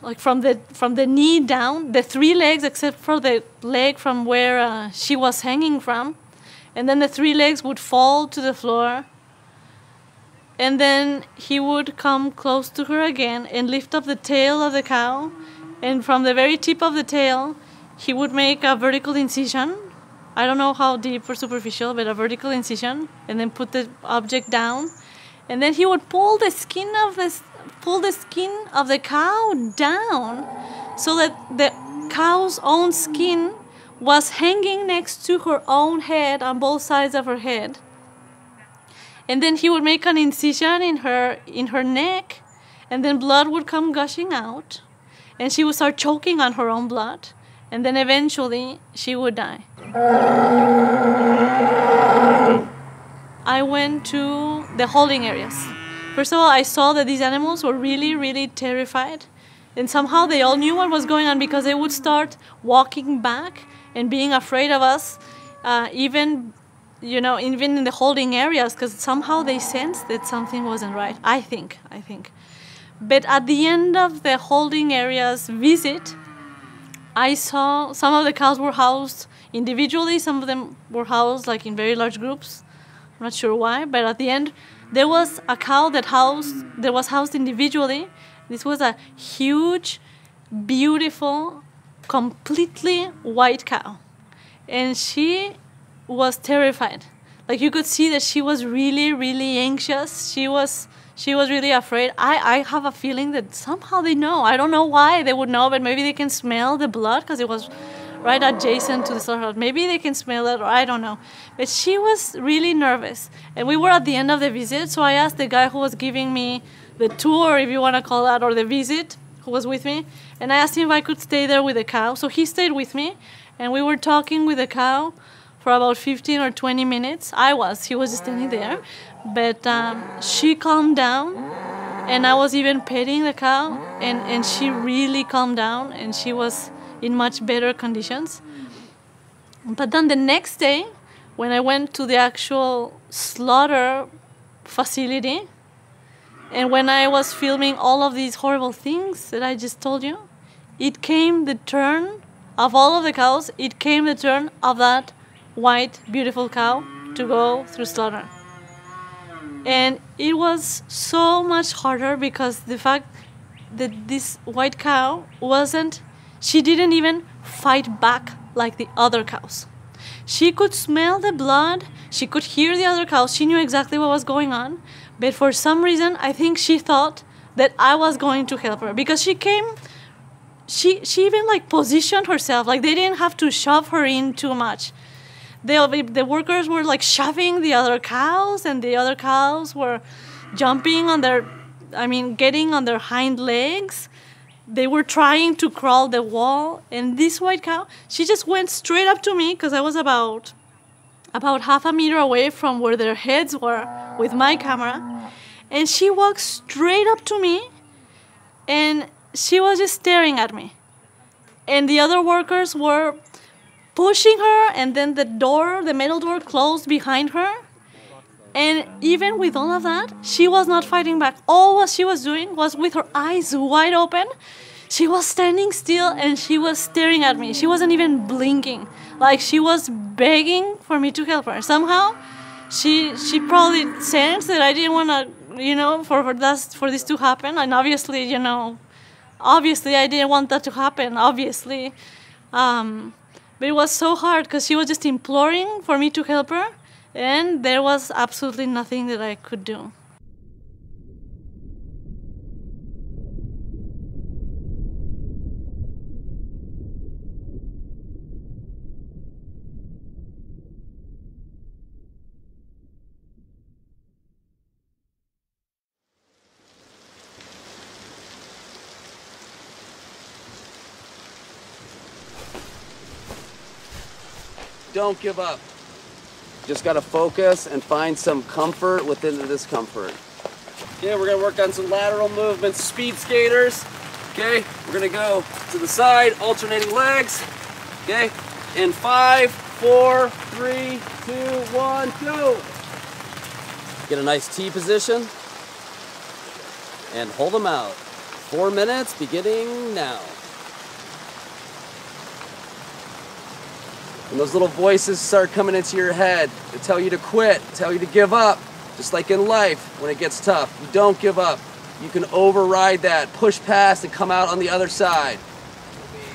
like from the knee down, the 3 legs except for the leg from where she was hanging from, and then the 3 legs would fall to the floor. And then he would come close to her again and lift up the tail of the cow. And from the very tip of the tail, he would make a vertical incision. I don't know how deep or superficial, but a vertical incision. And then put the object down. And then he would pull the skin of the cow down so that the cow's own skin was hanging next to her own head on both sides of her head. And then he would make an incision in her neck, and then blood would come gushing out, and she would start choking on her own blood, and then eventually she would die. I went to the holding areas. First of all, I saw that these animals were really, really terrified, and somehow they all knew what was going on because they would start walking back and being afraid of us, even in the holding areas, because somehow they sensed that something wasn't right. I think. But at the end of the holding areas visit, I saw some of the cows were housed individually, some of them were housed like in very large groups. I'm not sure why, but at the end, there was a cow that was housed individually. This was a huge, beautiful, completely white cow. And she was terrified. Like you could see that she was really, really anxious. She was really afraid. I have a feeling that somehow they know. I don't know why they would know, but maybe they can smell the blood because it was right adjacent to the slaughterhouse. Maybe they can smell it, or I don't know. But she was really nervous. And we were at the end of the visit, so I asked the guy who was giving me the tour, if you want to call that, or the visit, who was with me, and I asked him if I could stay there with the cow. So he stayed with me, and we were talking with the cow for about 15 or 20 minutes. He was just standing there. But she calmed down, and I was even petting the cow, and she really calmed down, and she was in much better conditions. But then the next day, when I went to the actual slaughter facility, and when I was filming all of these horrible things that I just told you, it came the turn of all of the cows, it came the turn of that white, beautiful cow to go through slaughter. And it was so much harder because the fact that this white cow she didn't even fight back like the other cows. She could smell the blood. She could hear the other cows. She knew exactly what was going on. But for some reason, I think she thought that I was going to help her, because she came, she even like positioned herself, like they didn't have to shove her in too much. The workers were like shoving the other cows, and the other cows were jumping on their, getting on their hind legs. They were trying to crawl the wall, and this white cow, she just went straight up to me, because I was about half a meter away from where their heads were with my camera, and she walked straight up to me, and she was just staring at me. And the other workers were pushing her, and then the metal door closed behind her. And even with all of that, she was not fighting back. All what she was doing was, with her eyes wide open, she was standing still and she was staring at me. She wasn't even blinking. Like, she was begging for me to help her. Somehow, she probably sensed that I didn't want to, for this to happen. And obviously, I didn't want that to happen, obviously. But it was so hard, because she was just imploring for me to help her. And there was absolutely nothing that I could do. Don't give up. Just gotta focus and find some comfort within the discomfort. Okay, we're gonna work on some lateral movements, speed skaters. Okay, we're gonna go to the side, alternating legs. Okay, in 5, 4, 3, 2, 1, go. Get a nice T position and hold them out. 4 minutes, beginning now. When those little voices start coming into your head, they tell you to quit, tell you to give up. Just like in life, when it gets tough, you don't give up. You can override that, push past, and come out on the other side. We'll be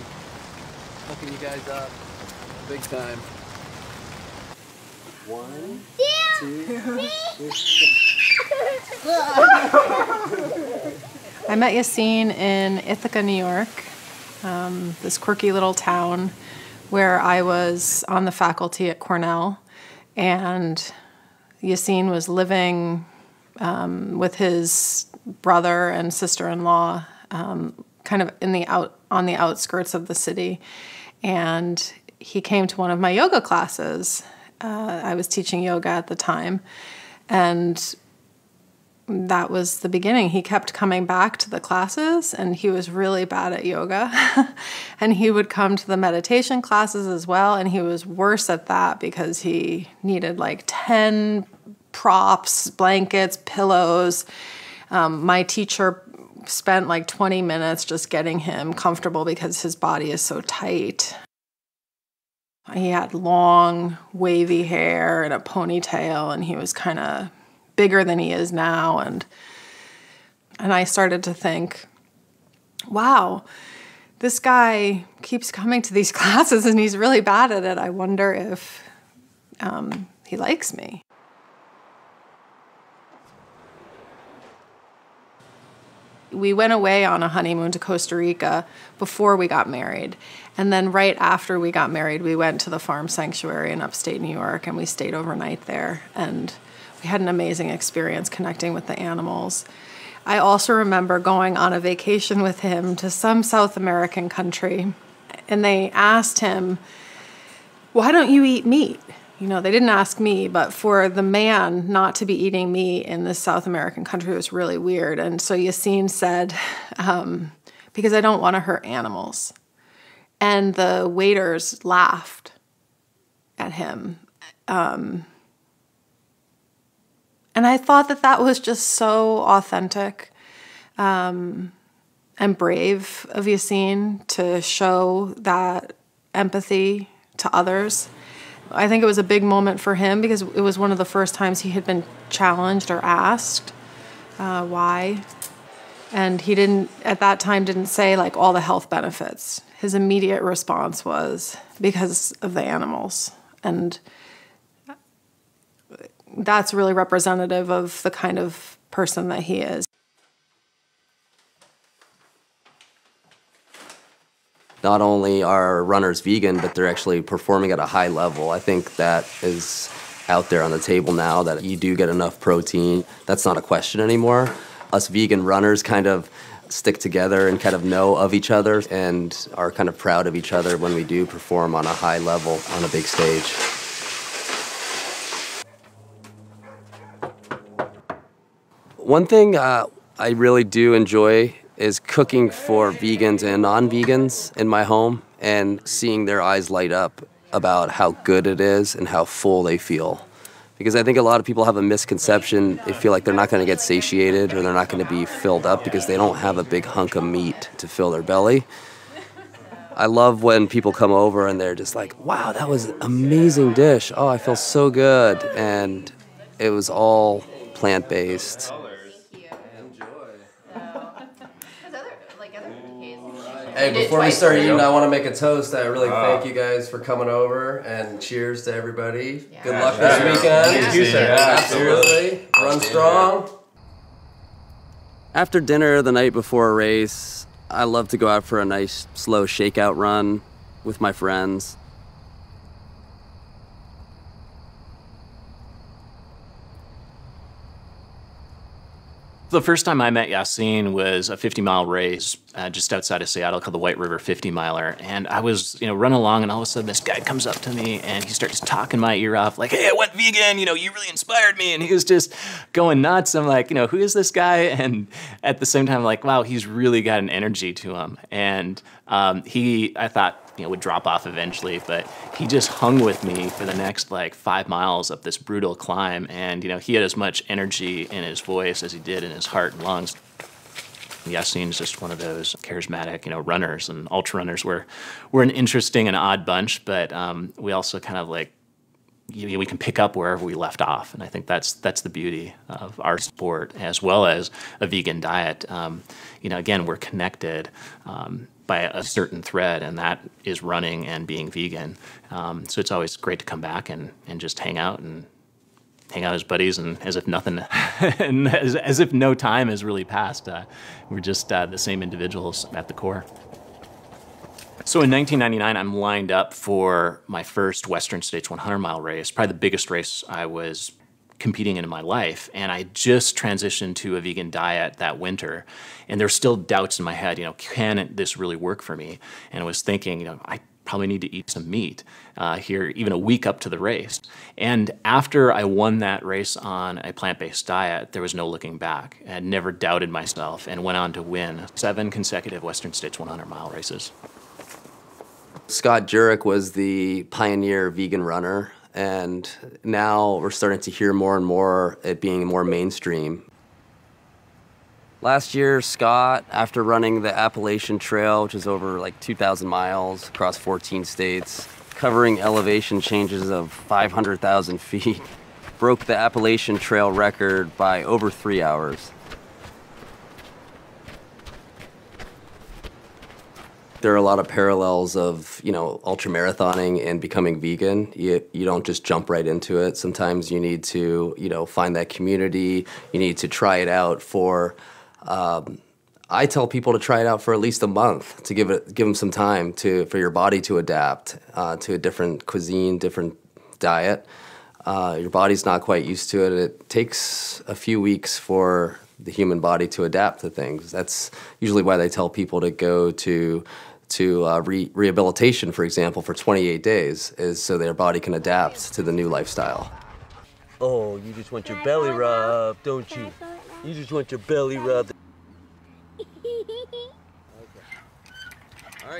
hooking you guys up big time. 1, 2, 3. I met Yassine in Ithaca, New York, this quirky little town where I was on the faculty at Cornell, and Yassine was living with his brother and sister-in-law, kind of on the outskirts of the city. And he came to one of my yoga classes. I was teaching yoga at the time, and that was the beginning. He kept coming back to the classes, and he was really bad at yoga. And he would come to the meditation classes as well, and he was worse at that because he needed like 10 props, blankets, pillows. My teacher spent like 20 minutes just getting him comfortable because his body is so tight. He had long, wavy hair and a ponytail, and he was kind of bigger than he is now. And I started to think, wow, this guy keeps coming to these classes and he's really bad at it. I wonder if he likes me. We went away on a honeymoon to Costa Rica before we got married. And then right after we got married, we went to the farm sanctuary in upstate New York, and we stayed overnight there. And we had an amazing experience connecting with the animals. I also remember going on a vacation with him to some South American country, and they asked him, why don't you eat meat? You know, they didn't ask me, but for the man not to be eating meat in this South American country was really weird. And so Yassine said, because I don't want to hurt animals. And the waiters laughed at him. And I thought that was just so authentic and brave of Yassine to show that empathy to others. I think it was a big moment for him because it was one of the first times he had been challenged or asked why. And he didn't, at that time, didn't say like all the health benefits. His immediate response was because of the animals. And that's really representative of the kind of person that he is. Not only are runners vegan, but they're actually performing at a high level. I think that is out there on the table now, that you do get enough protein. That's not a question anymore. Us vegan runners kind of stick together and kind of know of each other and are kind of proud of each other when we do perform on a high level on a big stage. One thing I really do enjoy is cooking for vegans and non-vegans in my home and seeing their eyes light up about how good it is and how full they feel. Because I think a lot of people have a misconception. They feel like they're not going to get satiated or they're not going to be filled up because they don't have a big hunk of meat to fill their belly. I love when people come over and they're just like, wow, that was an amazing dish. Oh, I feel so good. And it was all plant-based. Hey, before we start eating, I want to make a toast. I really thank you guys for coming over, and cheers to everybody. Yeah. Good luck this weekend. Thank you, sir. Absolutely. Run strong. After dinner the night before a race, I love to go out for a nice slow shakeout run with my friends. The first time I met Yassine was a 50-mile race just outside of Seattle called the White River 50-miler. And I was, running along, and all of a sudden this guy comes up to me, and he starts talking my ear off, like, hey, I went vegan, you really inspired me. And he was just going nuts. I'm like, who is this guy? And at the same time, I'm like, wow, he's really got an energy to him. And I thought, would drop off eventually, but he just hung with me for the next 5 miles up this brutal climb. And he had as much energy in his voice as he did in his heart and lungs. Yassine's just one of those charismatic, runners, and ultra runners. We're an interesting and odd bunch, but we also kind of we can pick up wherever we left off, and I think that's the beauty of our sport as well as a vegan diet. Again, we're connected by a certain thread, and that is running and being vegan. So it's always great to come back and just hang out as buddies, and as if nothing, and as if no time has really passed. We're just the same individuals at the core. So in 1999, I'm lined up for my first Western States 100-mile race, probably the biggest race I was competing in my life. And I just transitioned to a vegan diet that winter. And there's still doubts in my head, can this really work for me? And I was thinking, I probably need to eat some meat here even a week up to the race. And after I won that race on a plant-based diet, there was no looking back. I had never doubted myself and went on to win 7 consecutive Western States 100-mile races. Scott Jurek was the pioneer vegan runner, and now we're starting to hear more and more it being more mainstream. Last year, Scott, after running the Appalachian Trail, which is over 2,000 miles across 14 states, covering elevation changes of 500,000 feet, broke the Appalachian Trail record by over 3 hours. There are a lot of parallels of, ultramarathoning and becoming vegan. You don't just jump right into it. Sometimes you need to, find that community. You need to try it out for, I tell people to try it out for at least a month to give them some time for your body to adapt to a different cuisine, different diet. Your body's not quite used to it. It takes a few weeks for the human body to adapt to things. That's usually why they tell people to go to rehabilitation, for example, for 28 days, is so their body can adapt to the new lifestyle. Oh, you just want your belly rubbed, don't you? You just want your belly rubbed.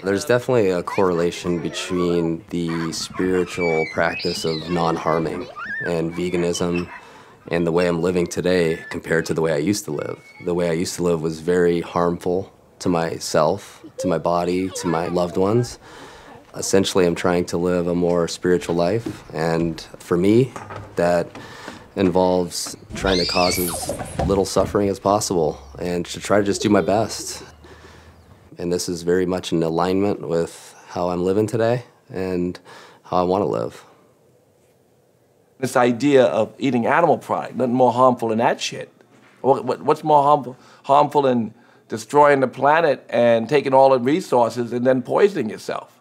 There's definitely a correlation between the spiritual practice of non-harming and veganism and the way I'm living today compared to the way I used to live. The way I used to live was very harmful to myself, to my body, to my loved ones. Essentially, I'm trying to live a more spiritual life, and for me, that involves trying to cause as little suffering as possible and to try to just do my best. And this is very much in alignment with how I'm living today and how I want to live. This idea of eating animal product, nothing more harmful than that shit. What's more harmful than destroying the planet and taking all the resources and then poisoning yourself?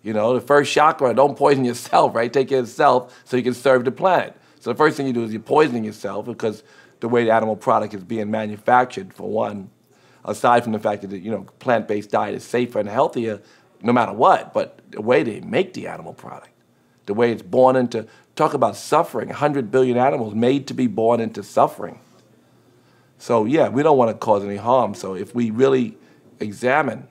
You know, the first chakra, don't poison yourself, right? Take care of yourself so you can serve the planet. So the first thing you do is you're poisoning yourself because the way the animal product is being manufactured, for one, aside from the fact that, you know, plant-based diet is safer and healthier no matter what, but the way they make the animal product, the way it's born into, talk about suffering, 100 billion animals made to be born into suffering. So yeah, we don't want to cause any harm. So if we really examine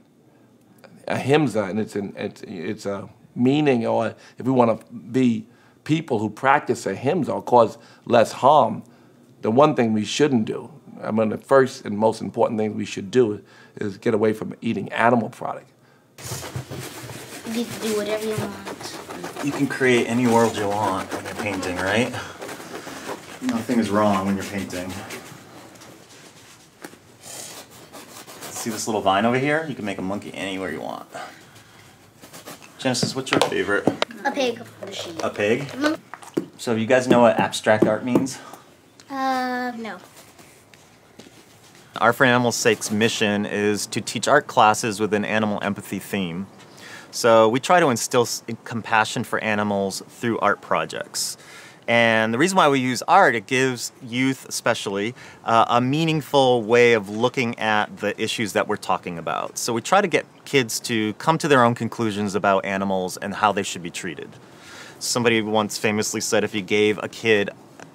ahimsa and its a meaning, or if we want to be people who practice ahimsa or cause less harm, the one thing we shouldn't do, I mean, the first and most important thing we should do is get away from eating animal product. You can do whatever you want. You can create any world you want when you're painting, right? Nothing is wrong when you're painting. See this little vine over here? You can make a monkey anywhere you want. Genesis, what's your favorite? A pig. A pig? So you guys know what abstract art means? No. Art for Animals' Sake's mission is to teach art classes with an animal empathy theme. So we try to instill compassion for animals through art projects. And the reason why we use art, it gives youth especially a meaningful way of looking at the issues that we're talking about. So we try to get kids to come to their own conclusions about animals and how they should be treated. Somebody once famously said if you gave a kid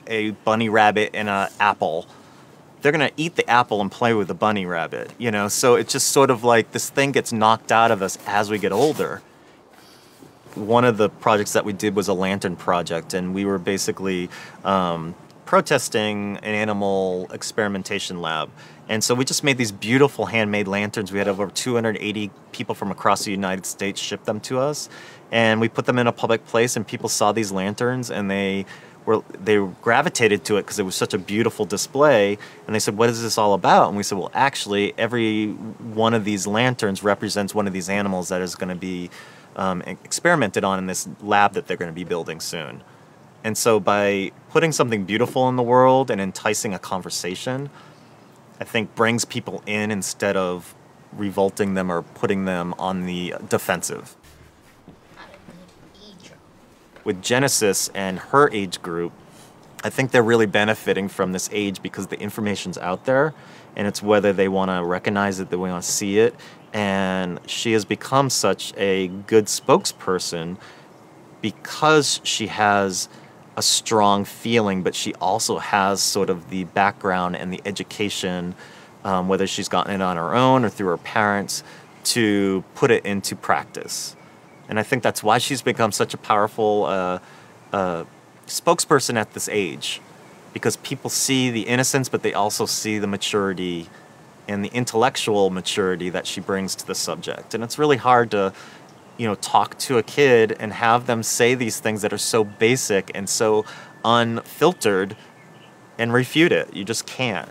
a bunny rabbit and an apple, they're gonna eat the apple and play with the bunny rabbit, you know? So it's just sort of like this thing gets knocked out of us as we get older. One of the projects that we did was a lantern project, and we were basically protesting an animal experimentation lab. And so we just made these beautiful handmade lanterns. We had over 280 people from across the United States ship them to us. And we put them in a public place, and people saw these lanterns, and they gravitated to it because it was such a beautiful display. And they said, what is this all about? And we said, well, actually, every one of these lanterns represents one of these animals that is going to be experimented on in this lab that they're going to be building soon. And so by putting something beautiful in the world and enticing a conversation, I think brings people in instead of revolting them or putting them on the defensive. With Genesis and her age group, I think they're really benefiting from this age because the information's out there, and it's whether they want to recognize it, they want to see it. And she has become such a good spokesperson because she has a strong feeling, but she also has sort of the background and the education, whether she's gotten it on her own or through her parents, to put it into practice. And I think that's why she's become such a powerful spokesperson at this age, because people see the innocence, but they also see the maturity and the intellectual maturity that she brings to the subject. And it's really hard to, you know, talk to a kid and have them say these things that are so basic and so unfiltered and refute it. You just can't.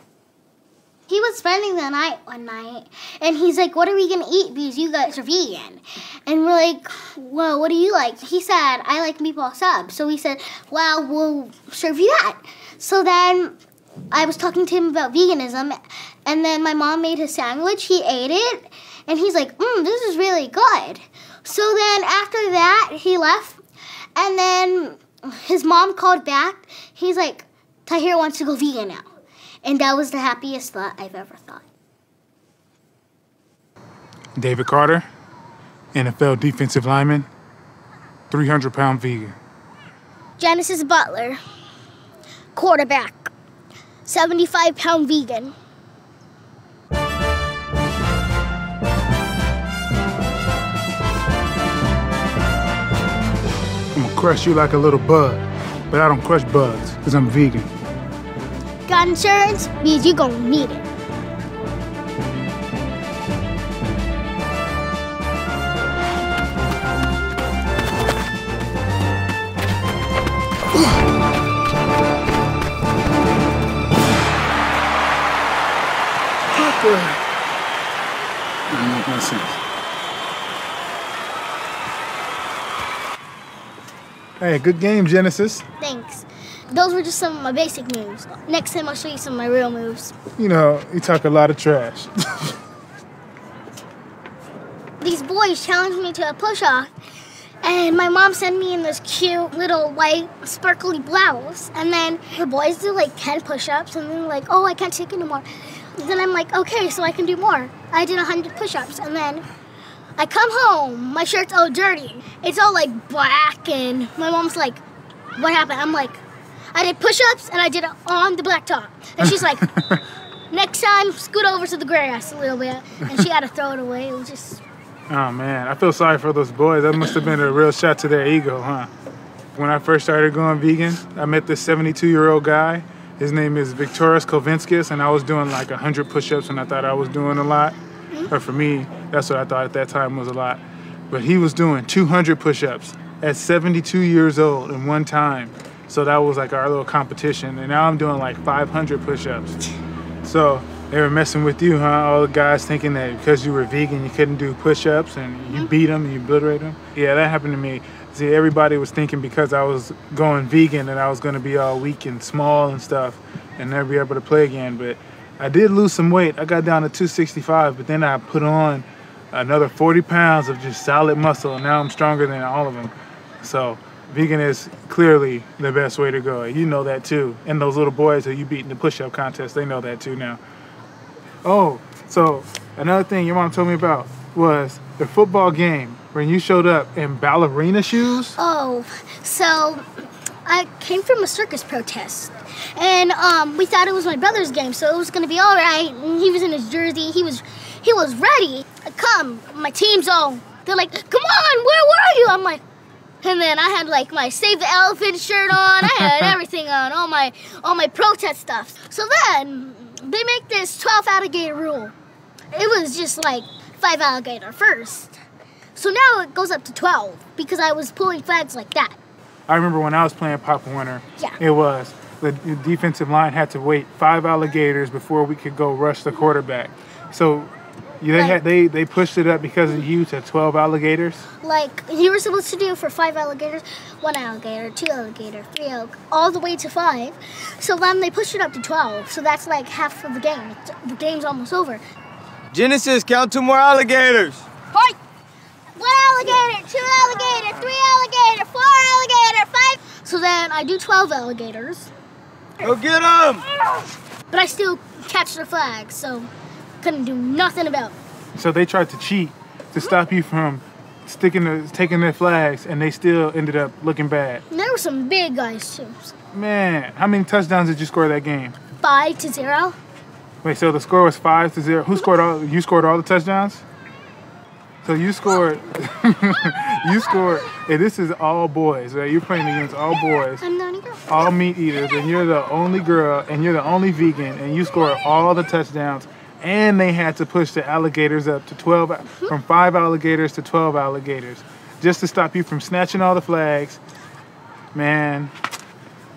He was spending the night one night, and he's like, what are we going to eat because you guys are vegan? And we're like, well, what do you like? He said, I like meatball subs. So we said, well, we'll serve you that. So then I was talking to him about veganism, and then my mom made his sandwich. He ate it, and he's like, this is really good. So then after that, he left, and then his mom called back. He's like, Tahir wants to go vegan now. And that was the happiest thought I've ever thought. David Carter, NFL defensive lineman, 300-pound vegan. Genesis Butler, quarterback, 75-pound vegan. I'm gonna crush you like a little bug, but I don't crush bugs because I'm vegan. Got insurance? Because you're gonna need it. Hey, good game, Genesis. Thanks. those were just some of my basic moves. Next time I'll show you some of my real moves. You know, you talk a lot of trash. These boys challenged me to a push-off, and my mom sent me in this cute little white sparkly blouse. And then the boys did like 10 push-ups, and then like, oh, I can't take it anymore. And then I'm like, okay, so I can do more. I did 100 push-ups, and then I come home, my shirt's all dirty. It's all like black, and my mom's like, what happened? I'm like, I did push-ups, and I did it on the black top. And she's like, next time, scoot over to the grass a little bit. And she had to throw it away. It was just... Oh man, I feel sorry for those boys. That must have been a real shot to their ego, huh? When I first started going vegan, I met this 72-year-old guy. His name is Victoras Kovinskis, and I was doing like 100 push-ups, and I thought I was doing a lot. Or for me, that's what I thought at that time was a lot. But he was doing 200 push-ups at 72 years old in one time. So that was like our little competition. And now I'm doing like 500 push-ups. So they were messing with you, huh? All the guys thinking that because you were vegan, you couldn't do push-ups and you beat them and you obliterate them. Yeah, that happened to me. See, everybody was thinking because I was going vegan that I was going to be all weak and small and stuff and never be able to play again. But I did lose some weight. I got down to 265, but then I put on another 40 pounds of just solid muscle, and now I'm stronger than all of them. So vegan is clearly the best way to go. You know that too. And those little boys who you beat in the push-up contest, they know that too now. Oh, so another thing your mom told me about was the football game when you showed up in ballerina shoes. Oh, so I came from a circus protest. And we thought it was my brother's game, so it was gonna be all right. And he was in his jersey. He was ready. Come, my team's all. They're like, come on, where were you? I'm like, and then I had like my Save the Elephant shirt on. I had everything on, all my protest stuff. So then they make this 12 alligator rule. It was just like 5 alligator first. So now it goes up to 12 because I was pulling flags like that. I remember when I was playing Pop Winter. Yeah. It was. The defensive line had to wait 5 alligators before we could go rush the quarterback. So they pushed it up because of you to 12 alligators? Like you were supposed to do for 5 alligators, 1 alligator, 2 alligator, 3 alligator, all the way to 5. So then they pushed it up to 12. So that's like half of the game. The game's almost over. Genesis, count 2 more alligators. Point. 1 alligator, 2 alligator, 3 alligator, 4 alligator, 5. So then I do 12 alligators. Go get them! But I still catch the flag, so couldn't do nothing about it. So they tried to cheat to stop you from taking their flags, and they still ended up looking bad. And there were some big guys too. Man, how many touchdowns did you score that game? 5-0. Wait, so the score was 5-0. Who scored all? You scored all the touchdowns? So you scored. Hey, this is all boys, right? You're playing against all boys. I'm the only girl. All meat eaters, and you're the only girl, and you're the only vegan, and you scored all the touchdowns. And they had to push the alligators up to 12, from 5 alligators to 12 alligators, just to stop you from snatching all the flags. Man,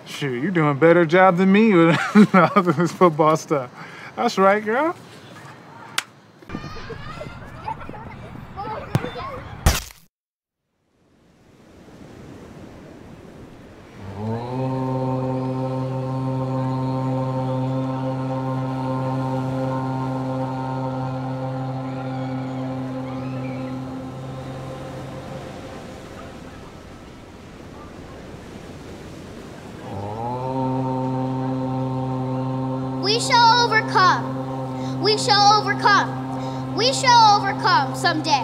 shoot, you're doing a better job than me with all this football stuff. That's right, girl. We shall overcome. We shall overcome. We shall overcome someday.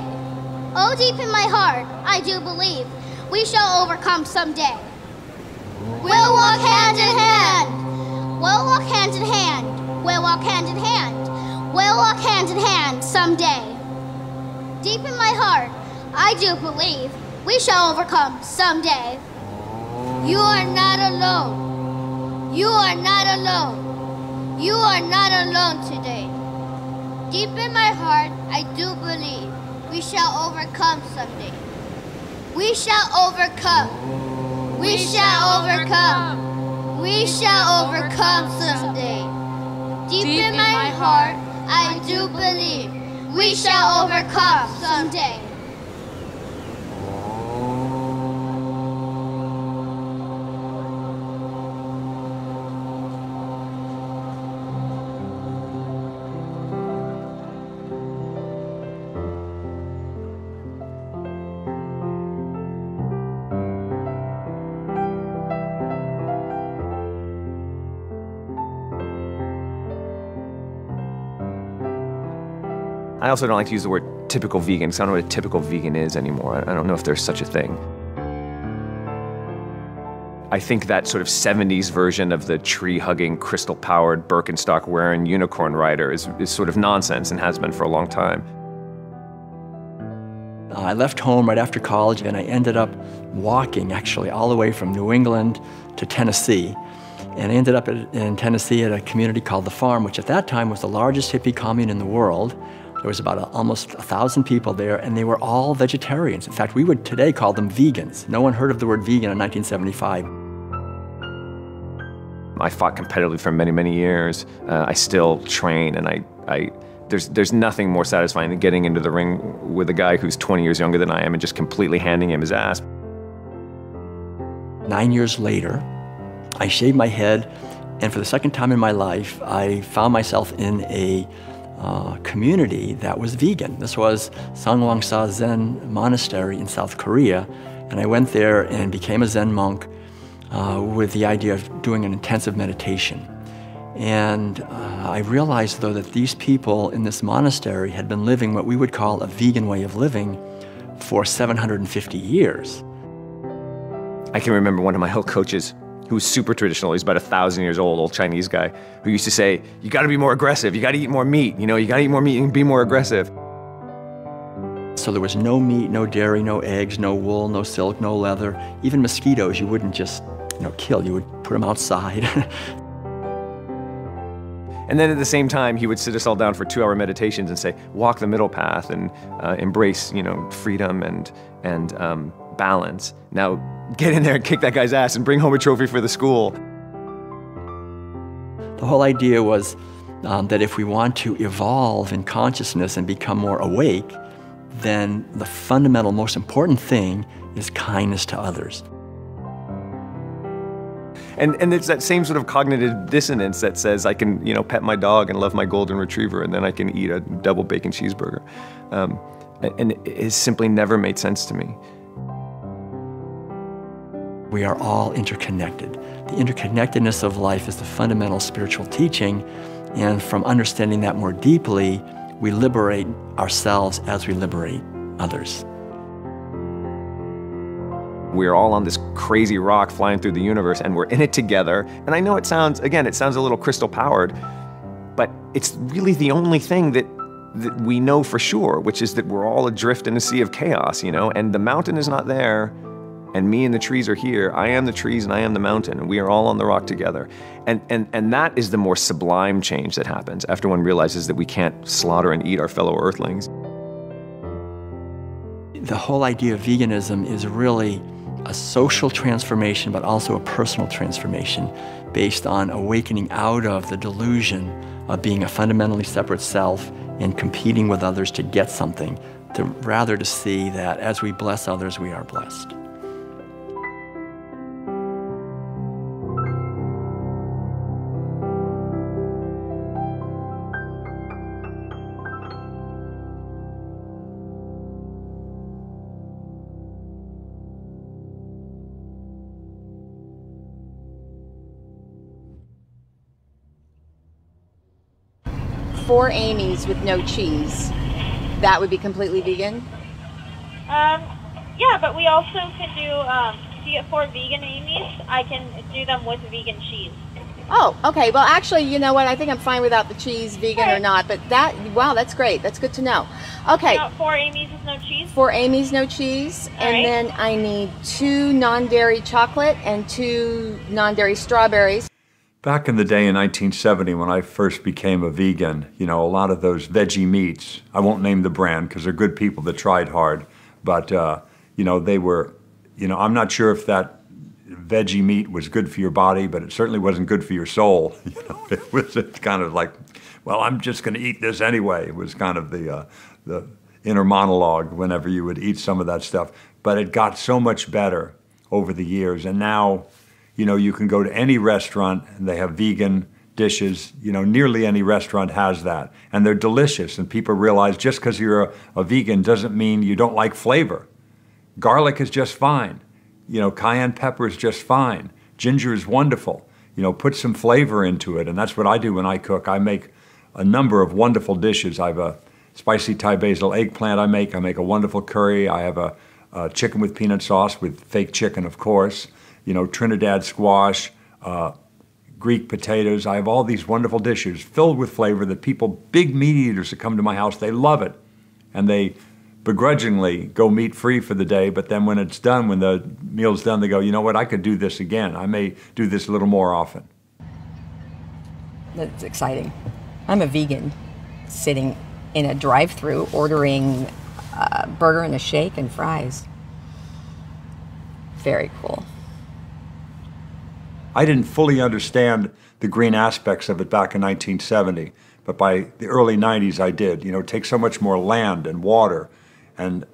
Oh, deep in my heart, I do believe we shall overcome someday. We'll walk hand in hand. We'll walk hand in hand. We'll walk hand in hand. We'll walk hand in hand someday. Deep in my heart, I do believe we shall overcome someday. You are not alone. You are not alone. You are not alone today. Deep in my heart, I do believe we shall overcome someday. We shall overcome. We shall overcome. We shall overcome someday. Deep in my heart, I do believe we shall overcome someday. I also don't like to use the word typical vegan, because I don't know what a typical vegan is anymore. I don't know if there's such a thing. I think that sort of 70s version of the tree-hugging, crystal-powered, Birkenstock-wearing unicorn rider is sort of nonsense and has been for a long time. I left home right after college, and I ended up walking, actually, all the way from New England to Tennessee. And I ended up in Tennessee at a community called The Farm, which at that time was the largest hippie commune in the world. There was about almost 1,000 people there, and they were all vegetarians. In fact, we would today call them vegans. No one heard of the word vegan in 1975. I fought competitively for many, many years. I still train, and there's nothing more satisfying than getting into the ring with a guy who's 20 years younger than I am and just completely handing him his ass. 9 years later, I shaved my head, and for the second time in my life, I found myself in a community that was vegan. This was Sangwangsa Zen Monastery in South Korea, and I went there and became a Zen monk with the idea of doing an intensive meditation. And I realized, though, that these people in this monastery had been living what we would call a vegan way of living for 750 years. I can remember one of my old coaches who was super traditional. He's about 1,000 years old Chinese guy, who used to say, you gotta be more aggressive, you gotta eat more meat, you gotta eat more meat and be more aggressive. So there was no meat, no dairy, no eggs, no wool, no silk, no leather. Even mosquitoes you wouldn't just kill, you would put them outside. And then at the same time, he would sit us all down for 2-hour meditations and say, walk the middle path and embrace, freedom and balance. Now, get in there and kick that guy's ass and bring home a trophy for the school. The whole idea was that if we want to evolve in consciousness and become more awake, then the fundamental, most important thing is kindness to others. And it's that same sort of cognitive dissonance that says I can, pet my dog and love my golden retriever, and then I can eat a double bacon cheeseburger. And it simply never made sense to me. We are all interconnected. The interconnectedness of life is the fundamental spiritual teaching, and from understanding that more deeply, we liberate ourselves as we liberate others. We're all on this crazy rock flying through the universe, and we're in it together. And I know it sounds a little crystal powered, but it's really the only thing that we know for sure, which is that we're all adrift in a sea of chaos, and the mountain is not there, and me and the trees are here. I am the trees and I am the mountain, and we are all on the rock together. And that is the more sublime change that happens after one realizes that we can't slaughter and eat our fellow earthlings. The whole idea of veganism is really a social transformation, but also a personal transformation based on awakening out of the delusion of being a fundamentally separate self and competing with others to get something, rather to see that as we bless others, we are blessed. Four Amy's with no cheese. That would be completely vegan? Yeah, but we also can do, if you get 4 vegan Amy's, I can do them with vegan cheese. Oh, okay. Well, actually, you know what? I think I'm fine without the cheese, vegan or not. But wow, that's great. That's good to know. Okay. 4 Amy's with no cheese? 4 Amy's, no cheese. And then I need 2 non-dairy chocolate and 2 non-dairy strawberries. Back in the day in 1970 when I first became a vegan, a lot of those veggie meats, I won't name the brand because they're good people that tried hard, but they were, I'm not sure if that veggie meat was good for your body, but it certainly wasn't good for your soul. It was kind of like, well, I'm just going to eat this anyway. It was kind of the inner monologue whenever you would eat some of that stuff. But it got so much better over the years, and now, you can go to any restaurant and they have vegan dishes. Nearly any restaurant has that. And they're delicious. And people realize just because you're a vegan doesn't mean you don't like flavor. Garlic is just fine. Cayenne pepper is just fine. Ginger is wonderful. Put some flavor into it. And that's what I do when I cook. I make a number of wonderful dishes. I have a spicy Thai basil eggplant I make a wonderful curry. I have a chicken with peanut sauce with fake chicken, of course. You know, Trinidad squash, Greek potatoes. I have all these wonderful dishes filled with flavor that people, big meat eaters that come to my house, they love it. And they begrudgingly go meat-free for the day, but then when it's done, when the meal's done, they go, you know what, I could do this again. I may do this a little more often. That's exciting. I'm a vegan sitting in a drive-thru ordering a burger and a shake and fries. Very cool. I didn't fully understand the green aspects of it back in 1970, but by the early 90s I did. You know, it takes so much more land and water and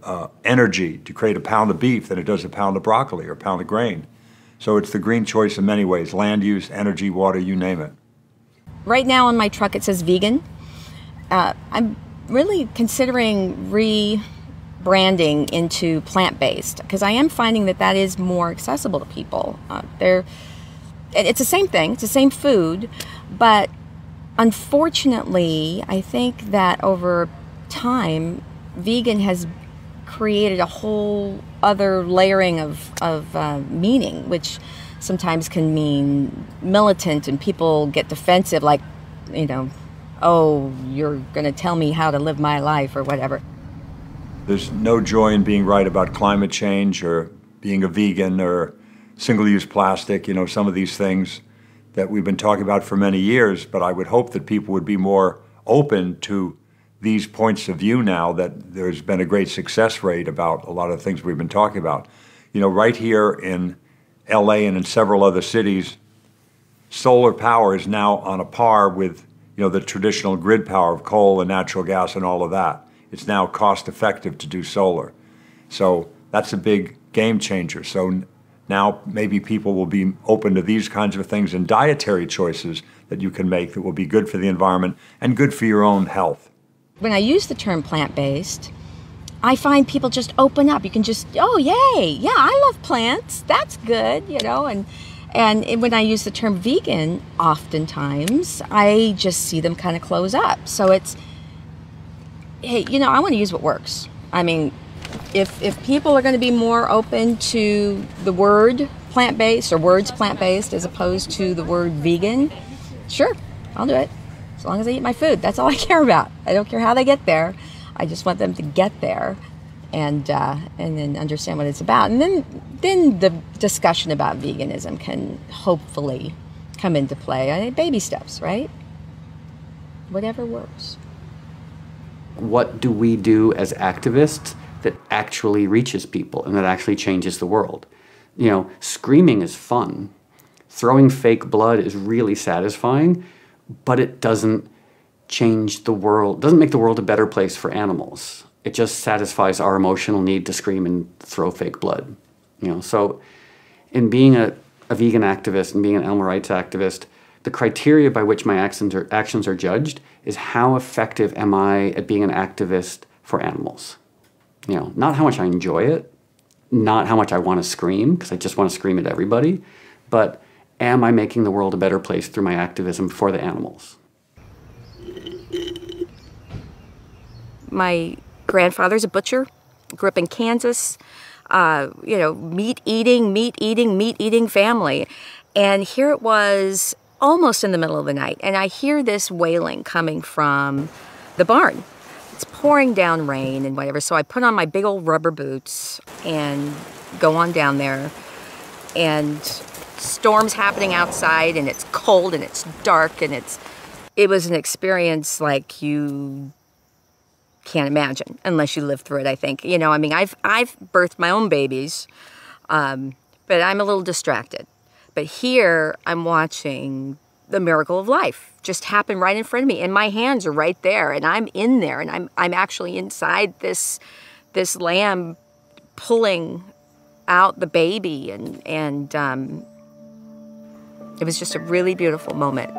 energy to create a pound of beef than it does a pound of broccoli or a pound of grain. So it's the green choice in many ways: land use, energy, water, you name it. Right now on my truck it says vegan. I'm really considering rebranding into plant-based because I am finding that that is more accessible to people. It's the same thing, it's the same food, but unfortunately I think that over time vegan has created a whole other layering of meaning, which sometimes can mean militant, and people get defensive, like, you know, oh, you're going to tell me how to live my life or whatever. There's no joy in being right about climate change or being a vegan or single-use plastic, you know, some of these things that we've been talking about for many years, but I would hope that people would be more open to these points of view now that there's been a great success rate about a lot of the things we've been talking about. You know, right here in LA and in several other cities, solar power is now on a par with, you know, the traditional grid power of coal and natural gas and all of that. It's now cost effective to do solar. So that's a big game changer. So now maybe people will be open to these kinds of things and dietary choices that you can make that will be good for the environment and good for your own health. When I use the term plant-based, I find people just open up. You can just, oh, yay, yeah, I love plants. That's good, you know. And when I use the term vegan, oftentimes I just see them kind of close up. So it's, hey, you know, I want to use what works. I mean, if people are going to be more open to the word plant-based or words plant-based as opposed to the word vegan, sure, I'll do it. As long as they eat my food, that's all I care about. I don't care how they get there. I just want them to get there and then understand what it's about. And then the discussion about veganism can hopefully come into play. I mean, baby steps, right? Whatever works. What do we do as activists that actually reaches people and that actually changes the world? You know, screaming is fun. Throwing fake blood is really satisfying, but it doesn't change the world, doesn't make the world a better place for animals. It just satisfies our emotional need to scream and throw fake blood. You know, so in being a vegan activist and being an animal rights activist, the criteria by which my actions are judged is how effective am I at being an activist for animals. You know, not how much I enjoy it, not how much I want to scream, because I just want to scream at everybody, but am I making the world a better place through my activism for the animals? My grandfather's a butcher, grew up in Kansas, you know, meat eating family. And here it was almost in the middle of the night, and I hear this wailing coming from the barn. It's pouring down rain and whatever, so I put on my big old rubber boots and go on down there, and storm's happening outside, and it's cold and it's dark, and it was an experience like you can't imagine unless you live through it, I think. You know, I mean, I've birthed my own babies, but I'm a little distracted. But here I'm watching the miracle of life just happen right in front of me, and my hands are right there, and I'm in there, and I'm actually inside this lamb pulling out the baby, and it was just a really beautiful moment.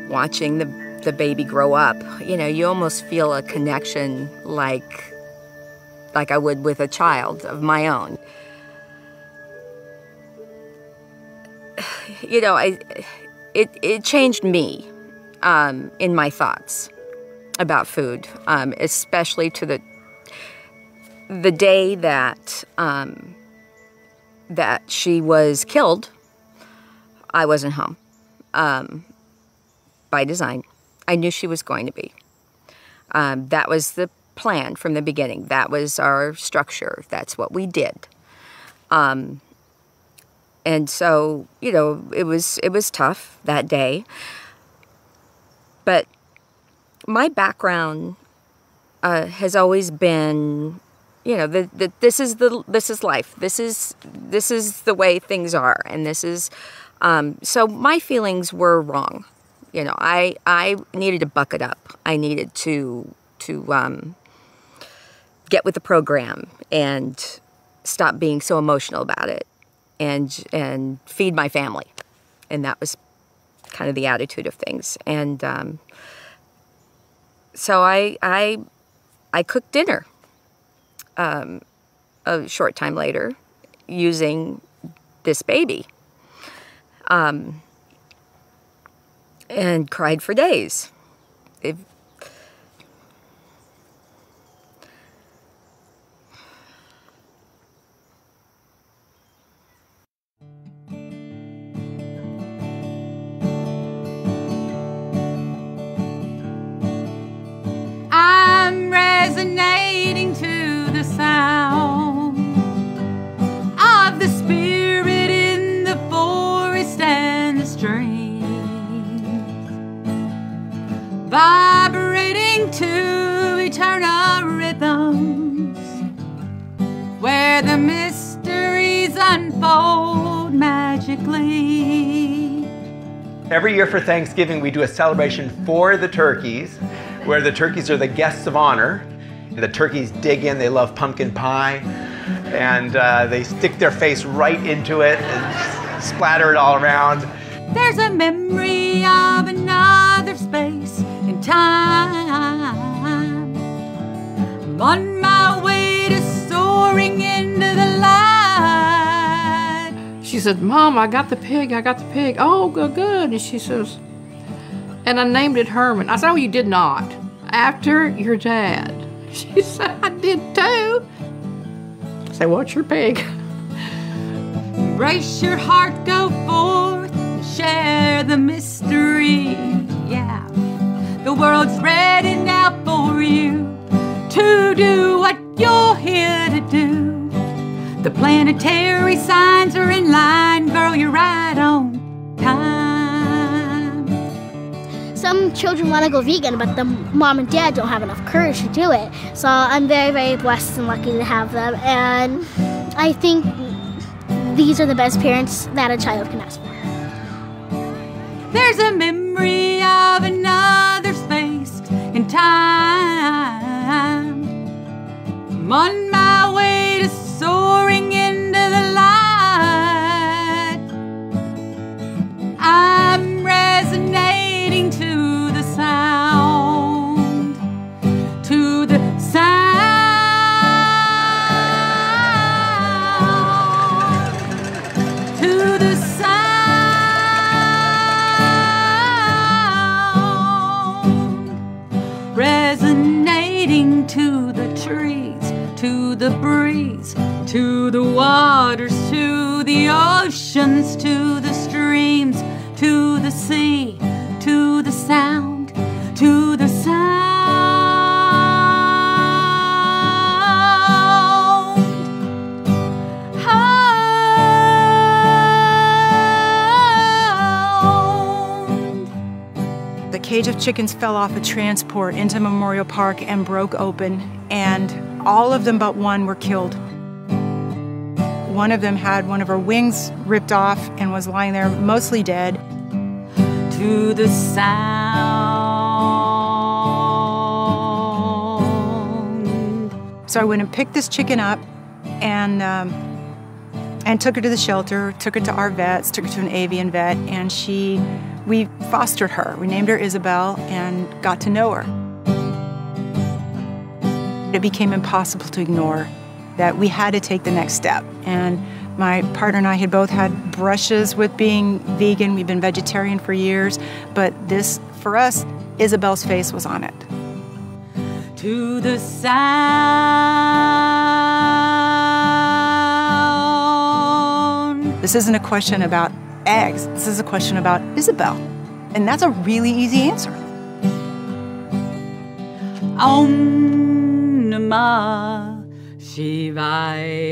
watching the baby grow up, you know, you almost feel a connection like I would with a child of my own. You know, it changed me in my thoughts about food, especially to the day that that she was killed. I wasn't home by design. I knew she was going to be. That was the plan from the beginning. That was our structure. That's what we did. And so, you know, it was tough that day. But my background has always been, you know, this is life. This is the way things are, and this is. So my feelings were wrong. You know, I needed to buck it up. I needed to get with the program and stop being so emotional about it, and feed my family, and that was kind of the attitude of things. And so I cooked dinner a short time later using this baby. And cried for days. I'm resonating to the sound of the spirit in the forest and the stream, vibrating to eternal rhythms where the mysteries unfold magically. Every year for Thanksgiving, we do a celebration for the turkeys, where the turkeys are the guests of honor. The turkeys dig in, they love pumpkin pie, and they stick their face right into it and splatter it all around. There's a memory of another space and time. I'm on my way to soaring into the light. She said, Mom, I got the pig, I got the pig. Oh, good, good. And she says, and I named it Herman. I said, oh, you did not. After your dad. She said, I did too. I said, what's your pig? Embrace your heart, go forth, share the mystery. Yeah, the world's ready now for you to do what you're here to do. The planetary signs are in line, girl, you're right on time. Some children want to go vegan, but the mom and dad don't have enough courage to do it. So I'm very, very blessed and lucky to have them. And I think these are the best parents that a child can ask for. There's a memory of another space and time. I'm on my way to soaring into the light. I'm resonating to the sound, to the sound, to the sound, resonating to the trees, to the breeze, to the waters, to the oceans, to the streams, to the sea, to the sound, to the sound. The cage of chickens fell off a transport into Memorial Park and broke open, and all of them but one were killed. One of them had one of her wings ripped off and was lying there mostly dead. To the sound. So I went and picked this chicken up, and and took her to the shelter, took her to our vets, took her to an avian vet, and we fostered her. We named her Isabel and got to know her. It became impossible to ignore that we had to take the next step. And my partner and I had both had brushes with being vegan. We've been vegetarian for years, but this, for us, Isabel's face was on it. To the sound. This isn't a question about eggs. This is a question about Isabel. And that's a really easy answer. Om Namah Shivaya.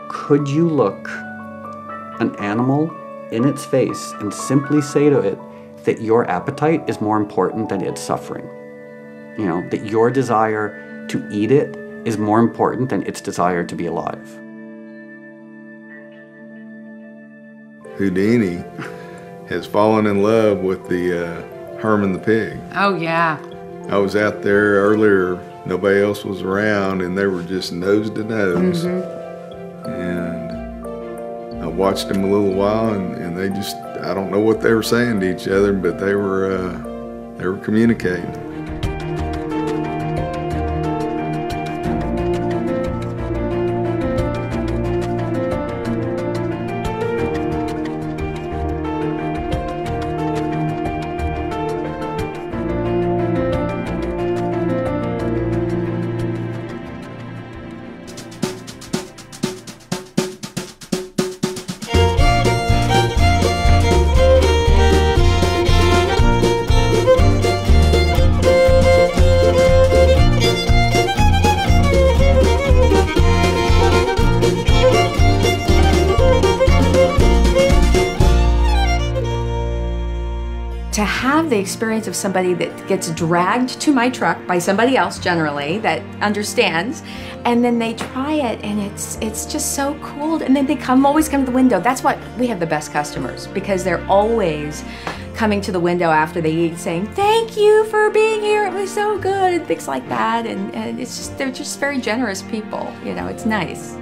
Could you look an animal in its face and simply say to it that your appetite is more important than its suffering? You know, that your desire to eat it is more important than its desire to be alive. Houdini has fallen in love with the Herman the pig. Oh, yeah. I was out there earlier, nobody else was around, and they were just nose to nose. And I watched them a little while, and they just, I don't know what they were saying to each other, but they were communicating. To have the experience of somebody that gets dragged to my truck by somebody else generally that understands, and then they try it and it's just so cool, and then they always come to the window. That's what we have the best customers, because they're always coming to the window after they eat saying, "Thank you for being here, it was so good," and things like that, and it's just, they're just very generous people, you know, it's nice.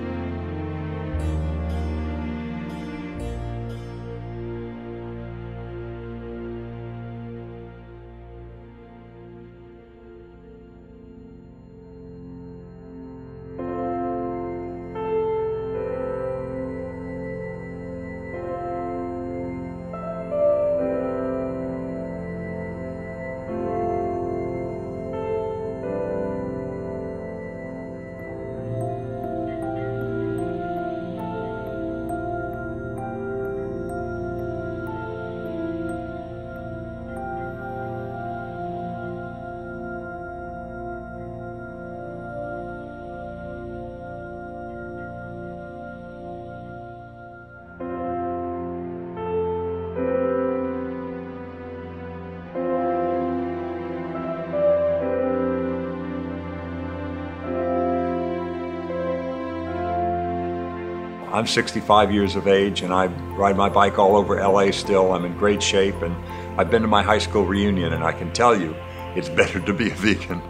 I'm 65 years of age and I ride my bike all over LA still. I'm in great shape and I've been to my high school reunion and I can tell you it's better to be a vegan.